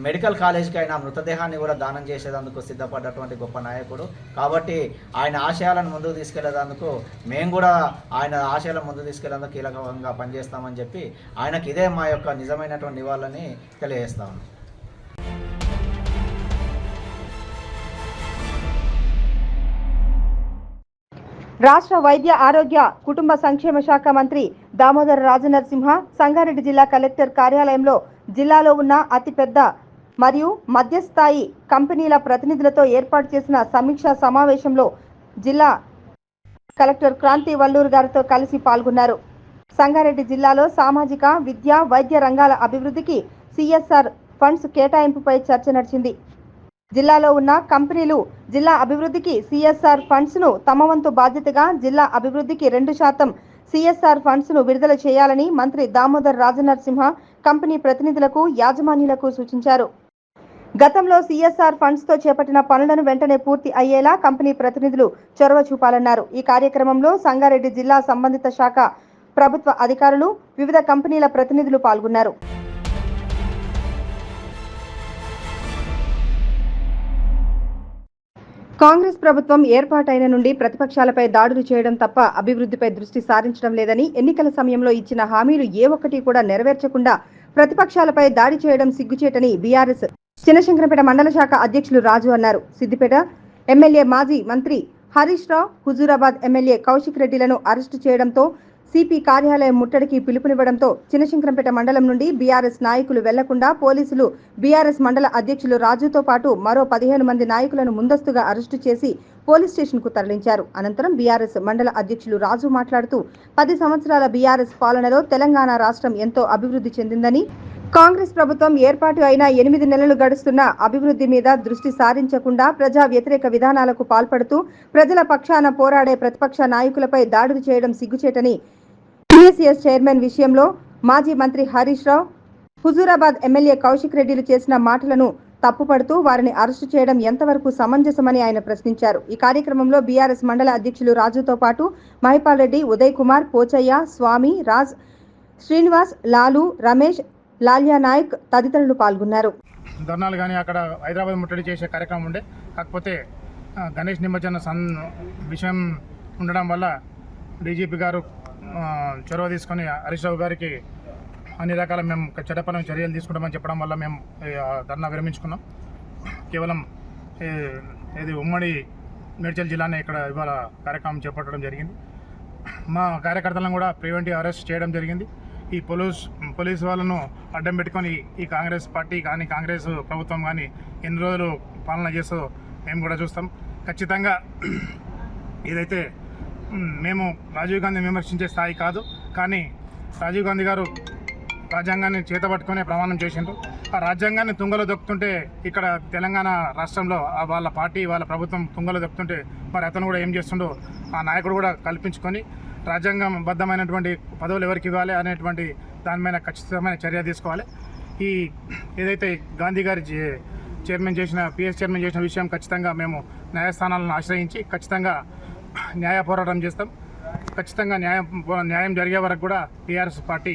మెడికల్ కాలేజీకి ఆయన మృతదేహాన్ని కూడా దానం చేసేందుకు సిద్ధపడ్డటువంటి గొప్ప నాయకుడు. కాబట్టి ఆయన ఆశయాలను ముందుకు తీసుకెళ్లేందుకు మేము కూడా ఆయన ఆశయాలను ముందుకు తీసుకెళ్లేందుకు కీలకంగా పనిచేస్తామని చెప్పి ఆయనకి ఇదే మా యొక్క నిజమైనటువంటి నివాళులని తెలియజేస్తాము. రాష్ట్ర వైద్య ఆరోగ్య కుటుంబ సంక్షేమ శాఖ మంత్రి దామోదర రాజనరసింహ సంగారెడ్డి జిల్లా కలెక్టర్ కార్యాలయంలో జిల్లాలో ఉన్న అతిపెద్ద మరియు మధ్యస్థాయి కంపెనీల ప్రతినిధులతో ఏర్పాటు చేసిన సమీక్షా సమావేశంలో జిల్లా కలెక్టర్ క్రాంతి వల్లూరు గారితో కలిసి పాల్గొన్నారు. సంగారెడ్డి జిల్లాలో సామాజిక, విద్య, వైద్య రంగాల అభివృద్ధికి సిఎస్ఆర్ ఫండ్స్ కేటాయింపుపై చర్చ నడిచింది. జిల్లాలో ఉన్న కంపెనీలు జిల్లా అభివృద్ధికి సిఎస్ఆర్ ఫండ్స్ ను తమ వంతు బాధ్యతగా జిల్లా అభివృద్ధికి 2% సిఎస్ఆర్ ఫండ్స్ ను విడుదల చేయాలని మంత్రి దామోదర్ రాజనరసింహ కంపెనీ ప్రతినిధులకు, యాజమాన్యులకు సూచించారు. గతంలో సిఎస్ఆర్ ఫండ్స్ తో చేపట్టిన పనులను వెంటనే పూర్తి అయ్యేలా కంపెనీ ప్రతినిధులు చొరవ చూపాలన్నారు. ఈ కార్యక్రమంలో సంగారెడ్డి జిల్లా సంబంధిత శాఖ ప్రభుత్వ అధికారులు, వివిధ కంపెనీల ప్రతినిధులు పాల్గొన్నారు. కాంగ్రెస్ ప్రభుత్వం ఏర్పాటైన నుండి ప్రతిపక్షాలపై దాడులు చేయడం తప్ప అభివృద్ధిపై దృష్టి సారించడం లేదని, ఎన్నికల సమయంలో ఇచ్చిన హామీలు ఏ ఒక్కటి కూడా నెరవేర్చకుండా ప్రతిపక్షాలపై దాడి చేయడం సిగ్గుచేటని బీఆర్ఎస్ చినశంకరంపేట మండల శాఖ అధ్యక్షులు రాజు అన్నారు. సిద్దిపేట ఎమ్మెల్యే మాజీ మంత్రి హరీష్ రావు, హుజూరాబాద్ ఎమ్మెల్యే కౌశిక్ రెడ్డిలను అరెస్టు చేయడంతో సిపి కార్యాలయం ముట్టడికి పిలుపునివ్వడంతో చినశంకరంపేట మండలం నుండి బీఆర్ఎస్ నాయకులు వెళ్లకుండా పోలీసులు బీఆర్ఎస్ మండల అధ్యక్షులు రాజుతో పాటు మరో 15 మంది నాయకులను ముందస్తుగా అరెస్టు చేసి పోలీస్ స్టేషన్ కు తరలించారు. అనంతరం బీఆర్ఎస్ మండల అధ్యక్షులు రాజు మాట్లాడుతూ 10 సంవత్సరాల బీఆర్ఎస్ పాలనలో తెలంగాణ రాష్ట్రం ఎంతో అభివృద్ధి చెందిందని, కాంగ్రెస్ ప్రభుత్వం ఏర్పాటు అయిన 8 నెలలు గడుస్తున్న అభివృద్ధి మీద దృష్టి సారించకుండా ప్రజా వ్యతిరేక విధానాలకు పాల్పడుతూ ప్రజల పక్షాన పోరాడే ప్రతిపక్ష నాయకులపై దాడులు చేయడం సిగ్గుచేటని, టీఎస్ఎస్ చైర్మన్ విషయంలో మాజీ మంత్రి హరీష్ రావు, హుజూరాబాద్ ఎమ్మెల్యే కౌశిక్ రెడ్డిలు చేసిన మాటలను తప్పుపడుతూ వారిని అరెస్టు చేయడం ఎంతవరకు సమంజసమని ఆయన ప్రశ్నించారు. ఈ కార్యక్రమంలో బీఆర్ఎస్ మండల అధ్యక్షులు రాజుతో పాటు మహిపాల్ రెడ్డి, ఉదయ్ కుమార్, పోచయ్య, స్వామి, రాజ్, శ్రీనివాస్, లాలు, రమేష్, లాల్యా నాయక్ తదితరులు పాల్గొన్నారు. ధర్నాలు కానీ అక్కడ హైదరాబాద్ ముట్టడి చేసే కార్యక్రమం ఉండే, కాకపోతే గణేష్ నిమజ్జన విషయం ఉండడం వల్ల డీజీపీ గారు చొరవ తీసుకొని హరీష్ రావు గారికి అన్ని రకాల మేము చట్టపరమైన చర్యలు తీసుకుంటామని చెప్పడం వల్ల మేము ధర్నా విరమించుకున్నాం. కేవలం ఇది ఉమ్మడి మేడ్చల్ జిల్లానే ఇక్కడ ఇవాళ కార్యక్రమం చేపట్టడం జరిగింది. మా కార్యకర్తలను కూడా ప్రివెంటివ్ అరెస్ట్ చేయడం జరిగింది. ఈ పోలీసు వాళ్ళను అడ్డం పెట్టుకొని ఈ కాంగ్రెస్ పార్టీ కానీ కాంగ్రెస్ ప్రభుత్వం కానీ ఎన్ని రోజులు పాలన చేస్తుందో మేము కూడా చూస్తాం. ఖచ్చితంగా ఇదైతే మేము రాజీవ్ గాంధీ విమర్శించే స్థాయి కాదు, కానీ రాజీవ్ గాంధీ గారు రాజ్యాంగాన్ని చేతబట్టుకునే ప్రమాణం చేసిండ్రు. ఆ రాజ్యాంగాన్ని తుంగలో దొక్కుతుంటే ఇక్కడ తెలంగాణ రాష్ట్రంలో వాళ్ళ పార్టీ వాళ్ళ ప్రభుత్వం తుంగలో దొక్కుతుంటే మరి అతను కూడా ఏం చేస్తుండో ఆ నాయకుడు కూడా కల్పించుకొని రాజ్యాంగం బద్ధమైనటువంటి పదవులు ఎవరికి ఇవ్వాలి అనేటువంటి దాని మీద ఖచ్చితమైన చర్య తీసుకోవాలి. ఈ ఏదైతే గాంధీ గారి పిఎస్ చైర్మన్ చేసిన విషయం ఖచ్చితంగా మేము న్యాయస్థానాలను ఆశ్రయించి ఖచ్చితంగా న్యాయ పోరాటం చేస్తాం. ఖచ్చితంగా న్యాయం జరిగే వరకు కూడా టీఆర్ఎస్ పార్టీ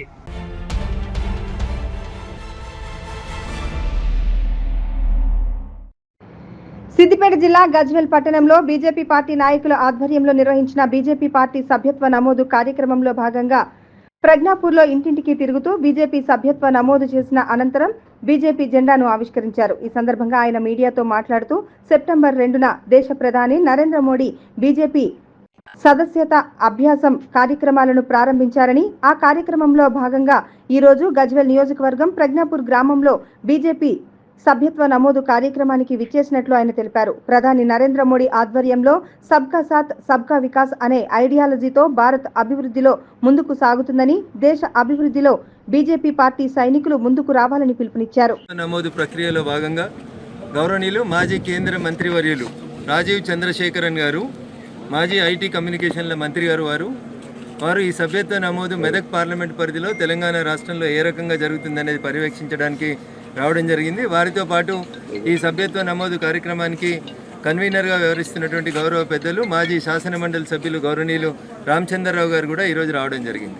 సిద్దిపేట జిల్లా గజ్వేల్ పట్టణంలో బీజేపీ పార్టీ నాయకుల ఆధ్వర్యంలో నిర్వహించిన బీజేపీ పార్టీ సభ్యత్వ నమోదు కార్యక్రమంలో భాగంగా ప్రజ్ఞాపూర్లో ఇంటింటికి తిరుగుతూ బీజేపీ సభ్యత్వ నమోదు చేసిన అనంతరం బీజేపీ జెండాను ఆవిష్కరించారు. ఈ సందర్భంగా ఆయన మీడియాతో మాట్లాడుతూ సెప్టెంబర్ 2న దేశ ప్రధాని నరేంద్ర మోడీ బీజేపీ సదస్యత అభ్యాసం కార్యక్రమాలను ప్రారంభించారని, ఆ కార్యక్రమంలో భాగంగా ఈ రోజు గజ్వేల్ నియోజకవర్గం ప్రజ్ఞాపూర్ గ్రామంలో బీజేపీ సభ్యత్వ నమోదు కార్యక్రమానికి విచ్చేసినట్లు ఆయన తెలిపారు. ప్రధాని నరేంద్ర మోడీ ఆధ్వర్యంలో సబ్కా సాత్ సబ్కా వికాస్ అనే ఐడియాలజీతో భారత్ అభివృద్ధిలో ముందుకు సాగుతుందని, దేశ అభివృద్ధిలో బీజేపీ పార్టీ సైనికులు ముందుకు రావాలని పిలుపునిచ్చారు. నమోదు ప్రక్రియలో భాగంగా గౌరవనీయులు మాజీ కేంద్ర మంత్రివర్యులు రాజీవ్ చంద్రశేఖరన్ గారు, మాజీ ఐటీ కమ్యూనికేషన్ల మంత్రి గారు వారు ఈ సభ్యత్వ నమోదు మెదక్ పార్లమెంట్ పరిధిలో తెలంగాణ రాష్ట్రంలో ఏ రకంగా జరుగుతుందనేది పర్యవేక్షించడానికి రావడం జరిగింది. వారితో పాటు ఈ సభ్యత్వ నమోదు కార్యక్రమానికి కన్వీనర్గా వ్యవహరిస్తున్నటువంటి గౌరవ పెద్దలు మాజీ శాసనమండలి సభ్యులు గౌరవనీయులు రామచంద్రరావు గారు కూడా ఈరోజు రావడం జరిగింది.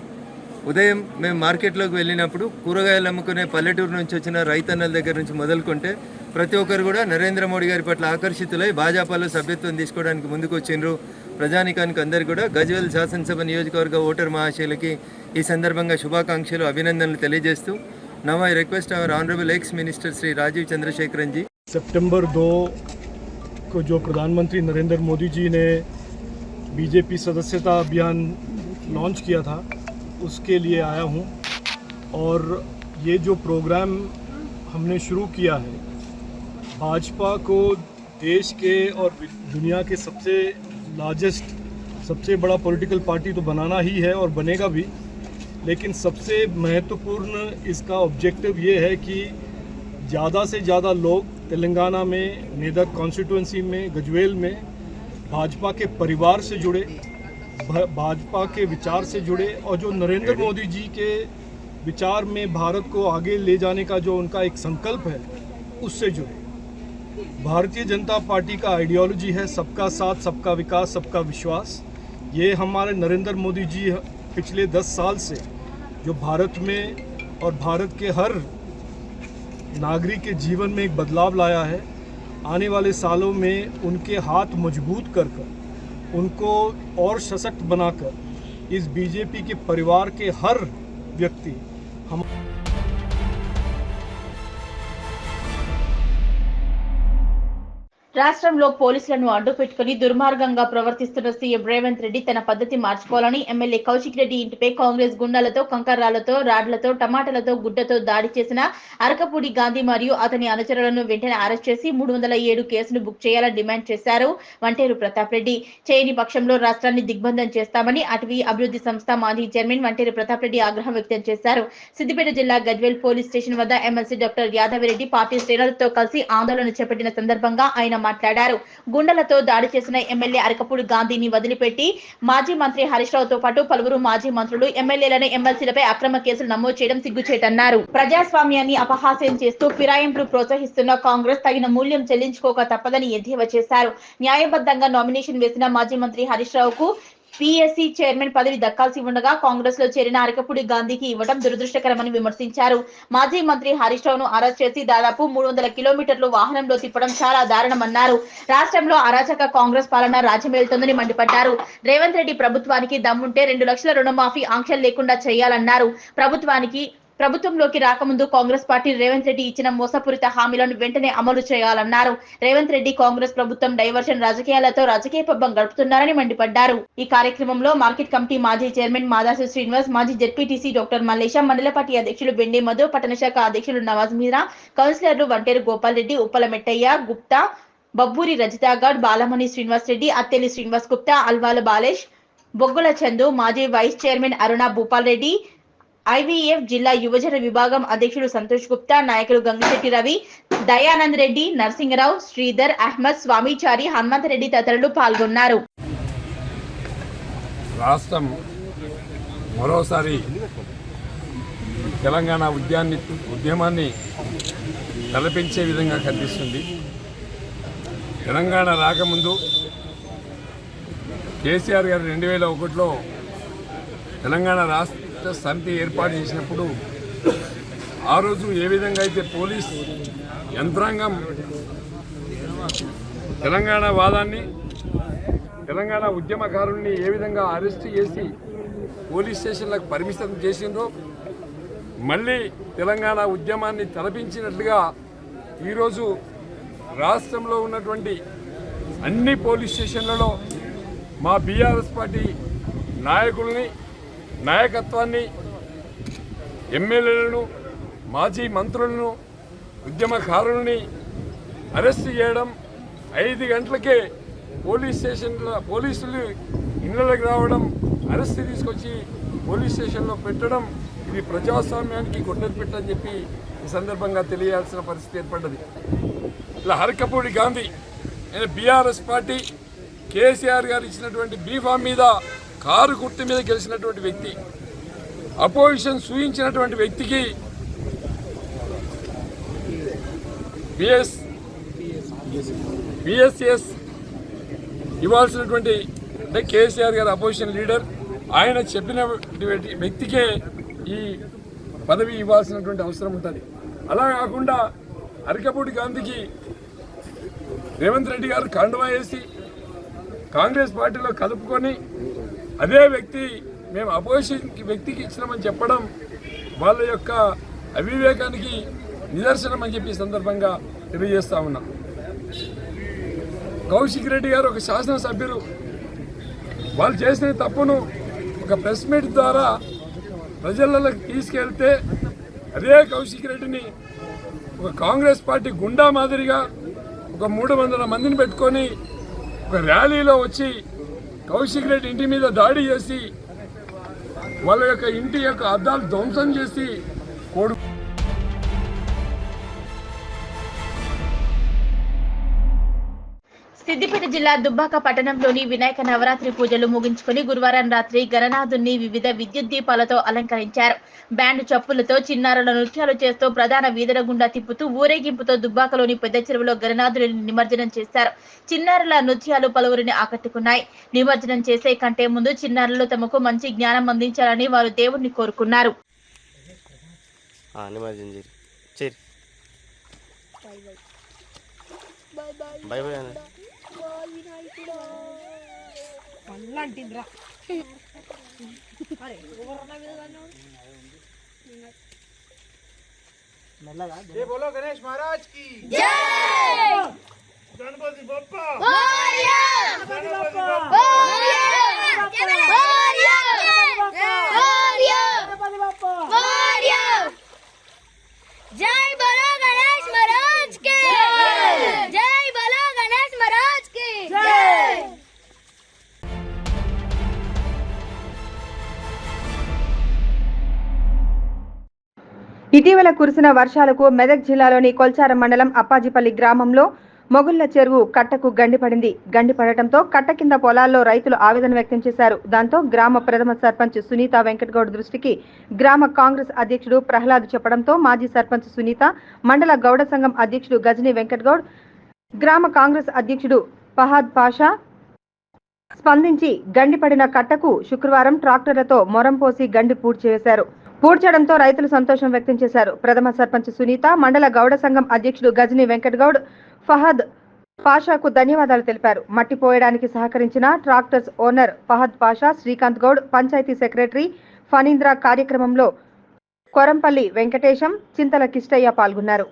ఉదయం మేము మార్కెట్లోకి వెళ్ళినప్పుడు కూరగాయలు అమ్ముకునే పల్లెటూరు నుంచి వచ్చిన రైతన్నల దగ్గర నుంచి మొదలుకుంటే ప్రతి ఒక్కరు కూడా నరేంద్ర మోడీ గారి పట్ల ఆకర్షితులై భాజపాలో సభ్యత్వం తీసుకోవడానికి ముందుకు వచ్చిండ్రు. ప్రజానికానికి అందరికీ కూడా గజ్వేల్ శాసనసభ నియోజకవర్గ ఓటర్ మహాశయులకి ఈ సందర్భంగా శుభాకాంక్షలు, అభినందనలు తెలియజేస్తూ Now I request our Honorable ex-Minister Sri Rajiv Chandrasekharan ji. सितंबर 2 को जो प्रधानमंत्री नरेंद्र मोदी जी ने बीजेपी सदस्यता अभियान लॉन्च किया था उसके लिए आया हूं और ये जो प्रोग्राम हमने शुरू किया है, भाजपा को देश के और दुनिया के सबसे लार्जेस्ट सबसे बड़ा पॉलिटिकल पार्टी तो बनाना ही है और बनेगा भी, लेकिन सबसे महत्वपूर्ण इसका ऑब्जेक्टिव ये है कि ज़्यादा से ज़्यादा लोग तेलंगाना में मेदक कॉन्स्टिट्यूंसी में गजवेल में भाजपा के परिवार से जुड़े, भाजपा के विचार से जुड़े और जो नरेंद्र मोदी जी के विचार में भारत को आगे ले जाने का जो उनका एक संकल्प है उससे जुड़े। भारतीय जनता पार्टी का आइडियोलॉजी है सबका साथ सबका विकास सबका विश्वास। ये हमारे नरेंद्र मोदी जी पिछले 10 साल से जो भारत में और भारत के हर नागरिक के जीवन में एक बदलाव लाया है, आने वाले सालों में उनके हाथ मजबूत कर उनको और सशक्त बनाकर इस बीजेपी के परिवार के हर व्यक्ति हम రాష్ట్రంలో పోలీసులను అడ్డుపెట్టుకుని దుర్మార్గంగా ప్రవర్తిస్తున్న సీఎం రేవంత్ రెడ్డి తన పద్ధతి మార్చుకోవాలని ఎమ్మెల్యే కౌశిక్ రెడ్డి ఇంటిపై కాంగ్రెస్ గుండాలతో కంకర్రాలతో రాడ్లతో టమాటాలతో గుడ్డతో దాడి చేసిన అరకపూడి గాంధీ మరియు అతని అనుచరులను వెంటనే అరెస్ట్ చేసి 307 కేసును బుక్ చేయాలని డిమాండ్ చేశారు వంటేరు ప్రతాప్ రెడ్డి. చేయని పక్షంలో రాష్ట్రాన్ని దిగ్బంధం చేస్తామని అటవీ అభివృద్ధి సంస్థ మాజీ చైర్మన్ వంటేరు ప్రతాప్ రెడ్డి ఆగ్రహం వ్యక్తం చేశారు. సిద్దిపేట జిల్లా గజ్వేల్ పోలీస్ స్టేషన్ వద్ద ఎమ్మెల్సీ డాక్టర్ యాదవిరెడ్డి పార్టీ శ్రేణులతో కలిసి ఆందోళన చేపట్టిన సందర్భంగా ఆయన మాట్లాడారు. గుండెలతో దాడి చేసిన ఎమ్మెల్యే అరకపూడి గాంధీని వదిలిపెట్టి మాజీ మంత్రి హరీష్ రావుతో పాటు పలువురు మాజీ మంత్రులు ఎమ్మెల్యేలను ఎమ్మెల్సీలపై అక్రమ కేసులు నమోదు చేయడం సిగ్గుచేటన్నారు. ప్రజాస్వామ్యాన్ని అపహాస్యం చేస్తూ ఫిరాయింపులు ప్రోత్సహిస్తున్న కాంగ్రెస్ తగిన మూల్యం చెల్లించుకోక తప్పదని ఎద్దేవా చేశారు. న్యాయబద్ధంగా నామినేషన్ వేసిన మాజీ మంత్రి హరీష్ రావుకు పిఎస్సి చైర్మన్ పదవి దక్కాల్సి ఉండగా కాంగ్రెస్ లో చేరిన అరకపూడి గాంధీకి ఇవ్వడం దురదృష్టకరమని విమర్శించారు. మాజీ మంత్రి హరీష్ రావును అరెస్ట్ చేసి దాదాపు 300 కిలోమీటర్లు వాహనంలో తిప్పడం చాలా దారుణమన్నారు. రాష్ట్రంలో అరాచక కాంగ్రెస్ పాలన రాజ్యమేలుతోందని మండిపడ్డారు. రేవంత్ రెడ్డి ప్రభుత్వానికి దమ్ముంటే 2 లక్షల రుణమాఫీ ఆంక్షలు లేకుండా చేయాలన్నారు. ప్రభుత్వంలోకి రాకముందు కాంగ్రెస్ పార్టీ రేవంత్ రెడ్డి ఇచ్చిన మోసపూరిత హామీలను వెంటనే అమలు చేయాలన్నారు. రేవంత్ రెడ్డి కాంగ్రెస్ ప్రభుత్వం డైవర్షన్ రాజకీయాలతో రాజకీయ పబ్బం గడుపుతున్నారని మండిపడ్డారు. ఈ కార్యక్రమంలో మార్కెట్ కమిటీ మాజీ చైర్మన్ మాదాసు శ్రీనివాస్, మాజీ జెడ్పీటీసీ డాక్టర్ మల్లేశ, మండల పార్టీ అధ్యక్షులు బెండే మధు, పట్టణ శాఖ అధ్యక్షులు నవాజ్ మీరా, కౌన్సిలర్లు వంటేరు గోపాల్ రెడ్డి, ఉప్పల మెట్టయ్య గుప్తా, బబ్బూరి రజితాగఢ్, బాలమణి శ్రీనివాస్ రెడ్డి, అత్తెలి శ్రీనివాస్ గుప్తా, అల్వాల బాలేష్, బొగ్గుల చందు, మాజీ వైస్ చైర్మన్ అరుణ భూపాల్ రెడ్డి, ఐవీఎఫ్ జిల్లా యువజన విభాగం అధ్యక్షుడు సంతోష్ గుప్తా, నాయకులు గంగిశెట్టి రవి, దయానంద్ రెడ్డి, నరసింగరావు, శ్రీధర్, అహ్మద్, స్వామిచారి, హనుమంతరెడ్డి తదితరులు పాల్గొన్నారు. రాష్ట్రం మరోసారి తెలంగాణ ఉద్యమాన్ని తలపించే విధంగా కనిపిస్తుంది. తెలంగాణ రాకముందు కేసీఆర్ గారు 2001లో తెలంగాణ రాష్ట్ర సమితి ఏర్పాటు చేసినప్పుడు ఆ రోజు ఏ విధంగా అయితే పోలీస్ యంత్రాంగం తెలంగాణ వాదాన్ని, తెలంగాణ ఉద్యమకారుల్ని ఏ విధంగా అరెస్ట్ చేసి పోలీస్ స్టేషన్లకు పరిమితం చేసిందో, మళ్ళీ తెలంగాణ ఉద్యమాన్ని తలపించినట్లుగా ఈరోజు రాష్ట్రంలో ఉన్నటువంటి అన్ని పోలీస్ స్టేషన్లలో మా బీఆర్ఎస్ పార్టీ నాయకుల్ని, నాయకత్వాన్ని, ఎమ్మెల్యేలను, మాజీ మంత్రులను, ఉద్యమకారుల్ని అరెస్ట్ చేయడం, 5 గంటలకే పోలీసులు ఇళ్లలోకి రావడం, అరెస్ట్ తీసుకొచ్చి పోలీస్ స్టేషన్లో పెట్టడం, ఇది ప్రజాస్వామ్యానికి గొడ్డలి పెట్టని చెప్పి ఈ సందర్భంగా తెలియాల్సిన పరిస్థితి ఏర్పడ్డది. ఇలా హర్కపూడి గాంధీ బీఆర్ఎస్ పార్టీ కేసీఆర్ గారు ఇచ్చినటువంటి బీఫామ్ మీద, కారు గుర్తు మీద గెలిచినటువంటి వ్యక్తి, అపోజిషన్ సూచించినటువంటి వ్యక్తికి బిఎస్ఎస్ ఇవ్వాల్సినటువంటి, అంటే కేసీఆర్ గారు అపోజిషన్ లీడర్, ఆయన చెప్పిన వ్యక్తికే ఈ పదవి ఇవ్వాల్సినటువంటి అవసరం ఉంటుంది. అలా కాకుండా అరకపూడి గాంధీకి రేవంత్ రెడ్డి గారు కండువా వేసి కాంగ్రెస్ పార్టీలో కలుపుకొని అదే వ్యక్తి మేము అపోజిషన్ వ్యక్తికి ఇచ్చినామని చెప్పడం వాళ్ళ యొక్క అవివేకానికి నిదర్శనం అని చెప్పి సందర్భంగా తెలియజేస్తా ఉన్నాం. కౌశిక్ రెడ్డి గారు ఒక శాసనసభ్యులు, వాళ్ళు చేసిన తప్పును ఒక ప్రెస్ మీట్ ద్వారా ప్రజలలోకి తీసుకెళ్తే అదే కౌశిక్ రెడ్డిని ఒక కాంగ్రెస్ పార్టీ గుండా మాదిరిగా ఒక 300 మందిని పెట్టుకొని ఒక ర్యాలీలో వచ్చి కౌశిక్ రెడ్డి ఇంటి మీద దాడి చేసి వాళ్ళ యొక్క ఇంటి యొక్క అద్దాలు ధ్వంసం చేసి సిద్దిపేట జిల్లా దుబ్బాక పట్టణంలోని వినాయక నవరాత్రి పూజలు ముగించుకుని గురువారం రాత్రి గణనాథుని వివిధ విద్యుత్ దీపాలతో అలంకరించారు. బ్యాండ్ చప్పులతో చిన్నారుల నృత్యాలు చేస్తూ ప్రధాన వీధుల గుండా తిప్పుతూ ఊరేగింపుతో దుబ్బాకలోని పెద్ద చెరువులో గణనాథుని నిమజ్జనం చేశారు. చిన్నారుల నృత్యాలు పలువురిని ఆకట్టుకున్నాయి. నిమజ్జనం చేసే కంటే ముందు చిన్నారులు తమకు మంచి జ్ఞానం అందించాలని వారు దేవుణ్ణి కోరుకున్నారు. बोलो गणेश महाराज की जय, गणपति बप्पा मोरया, गणपति बप्पा मोरया, गणपति बप्पा मोरया, जय बोलो गणेश महाराज की जय, बोलो गणेश महाराज की जय. ఇటీవల కురిసిన వర్షాలకు మెదక్ జిల్లాలోని కొల్చారం మండలం అప్పాజిపల్లి గ్రామంలో మొగుళ్ల చెరువు కట్టకు గండిపడింది. గండిపడటంతో కట్ట కింద పొలాల్లో రైతులు ఆవేదన వ్యక్తం చేశారు. దాంతో గ్రామ ప్రథమ సర్పంచ్ సునీత వెంకటగౌడ్ దృష్టికి గ్రామ కాంగ్రెస్ అధ్యక్షుడు ప్రహ్లాద్ చెప్పడంతో మాజీ సర్పంచ్ సునీత, మండల గౌడ సంఘం అధ్యక్షుడు గజనీ వెంకటగౌడ్, గ్రామ కాంగ్రెస్ అధ్యక్షుడు ఫహాద్ పాషా స్పందించి గండిపడిన కట్టకు శుక్రవారం ట్రాక్టర్లతో మొరం పోసి గండి పూడ్చివేశారు. పూడ్చడంతో రైతులు సంతోషం వ్యక్తం చేశారు. ప్రథమ సర్పంచ్ సునీత, మండల గౌడ సంఘం అధ్యక్షుడు గజనీ వెంకటగౌడ్, ఫహద్ పాషాకు ధన్యవాదాలు తెలిపారు. మట్టి పోయడానికి సహకరించిన tractors owner Fahad Pasha, Srikanth Goud, panchayat secretary Phanindra కార్యక్రమంలో కొరంపల్లి వెంకటేశం, చింతల కిష్టయ్య పాల్గొన్నారు.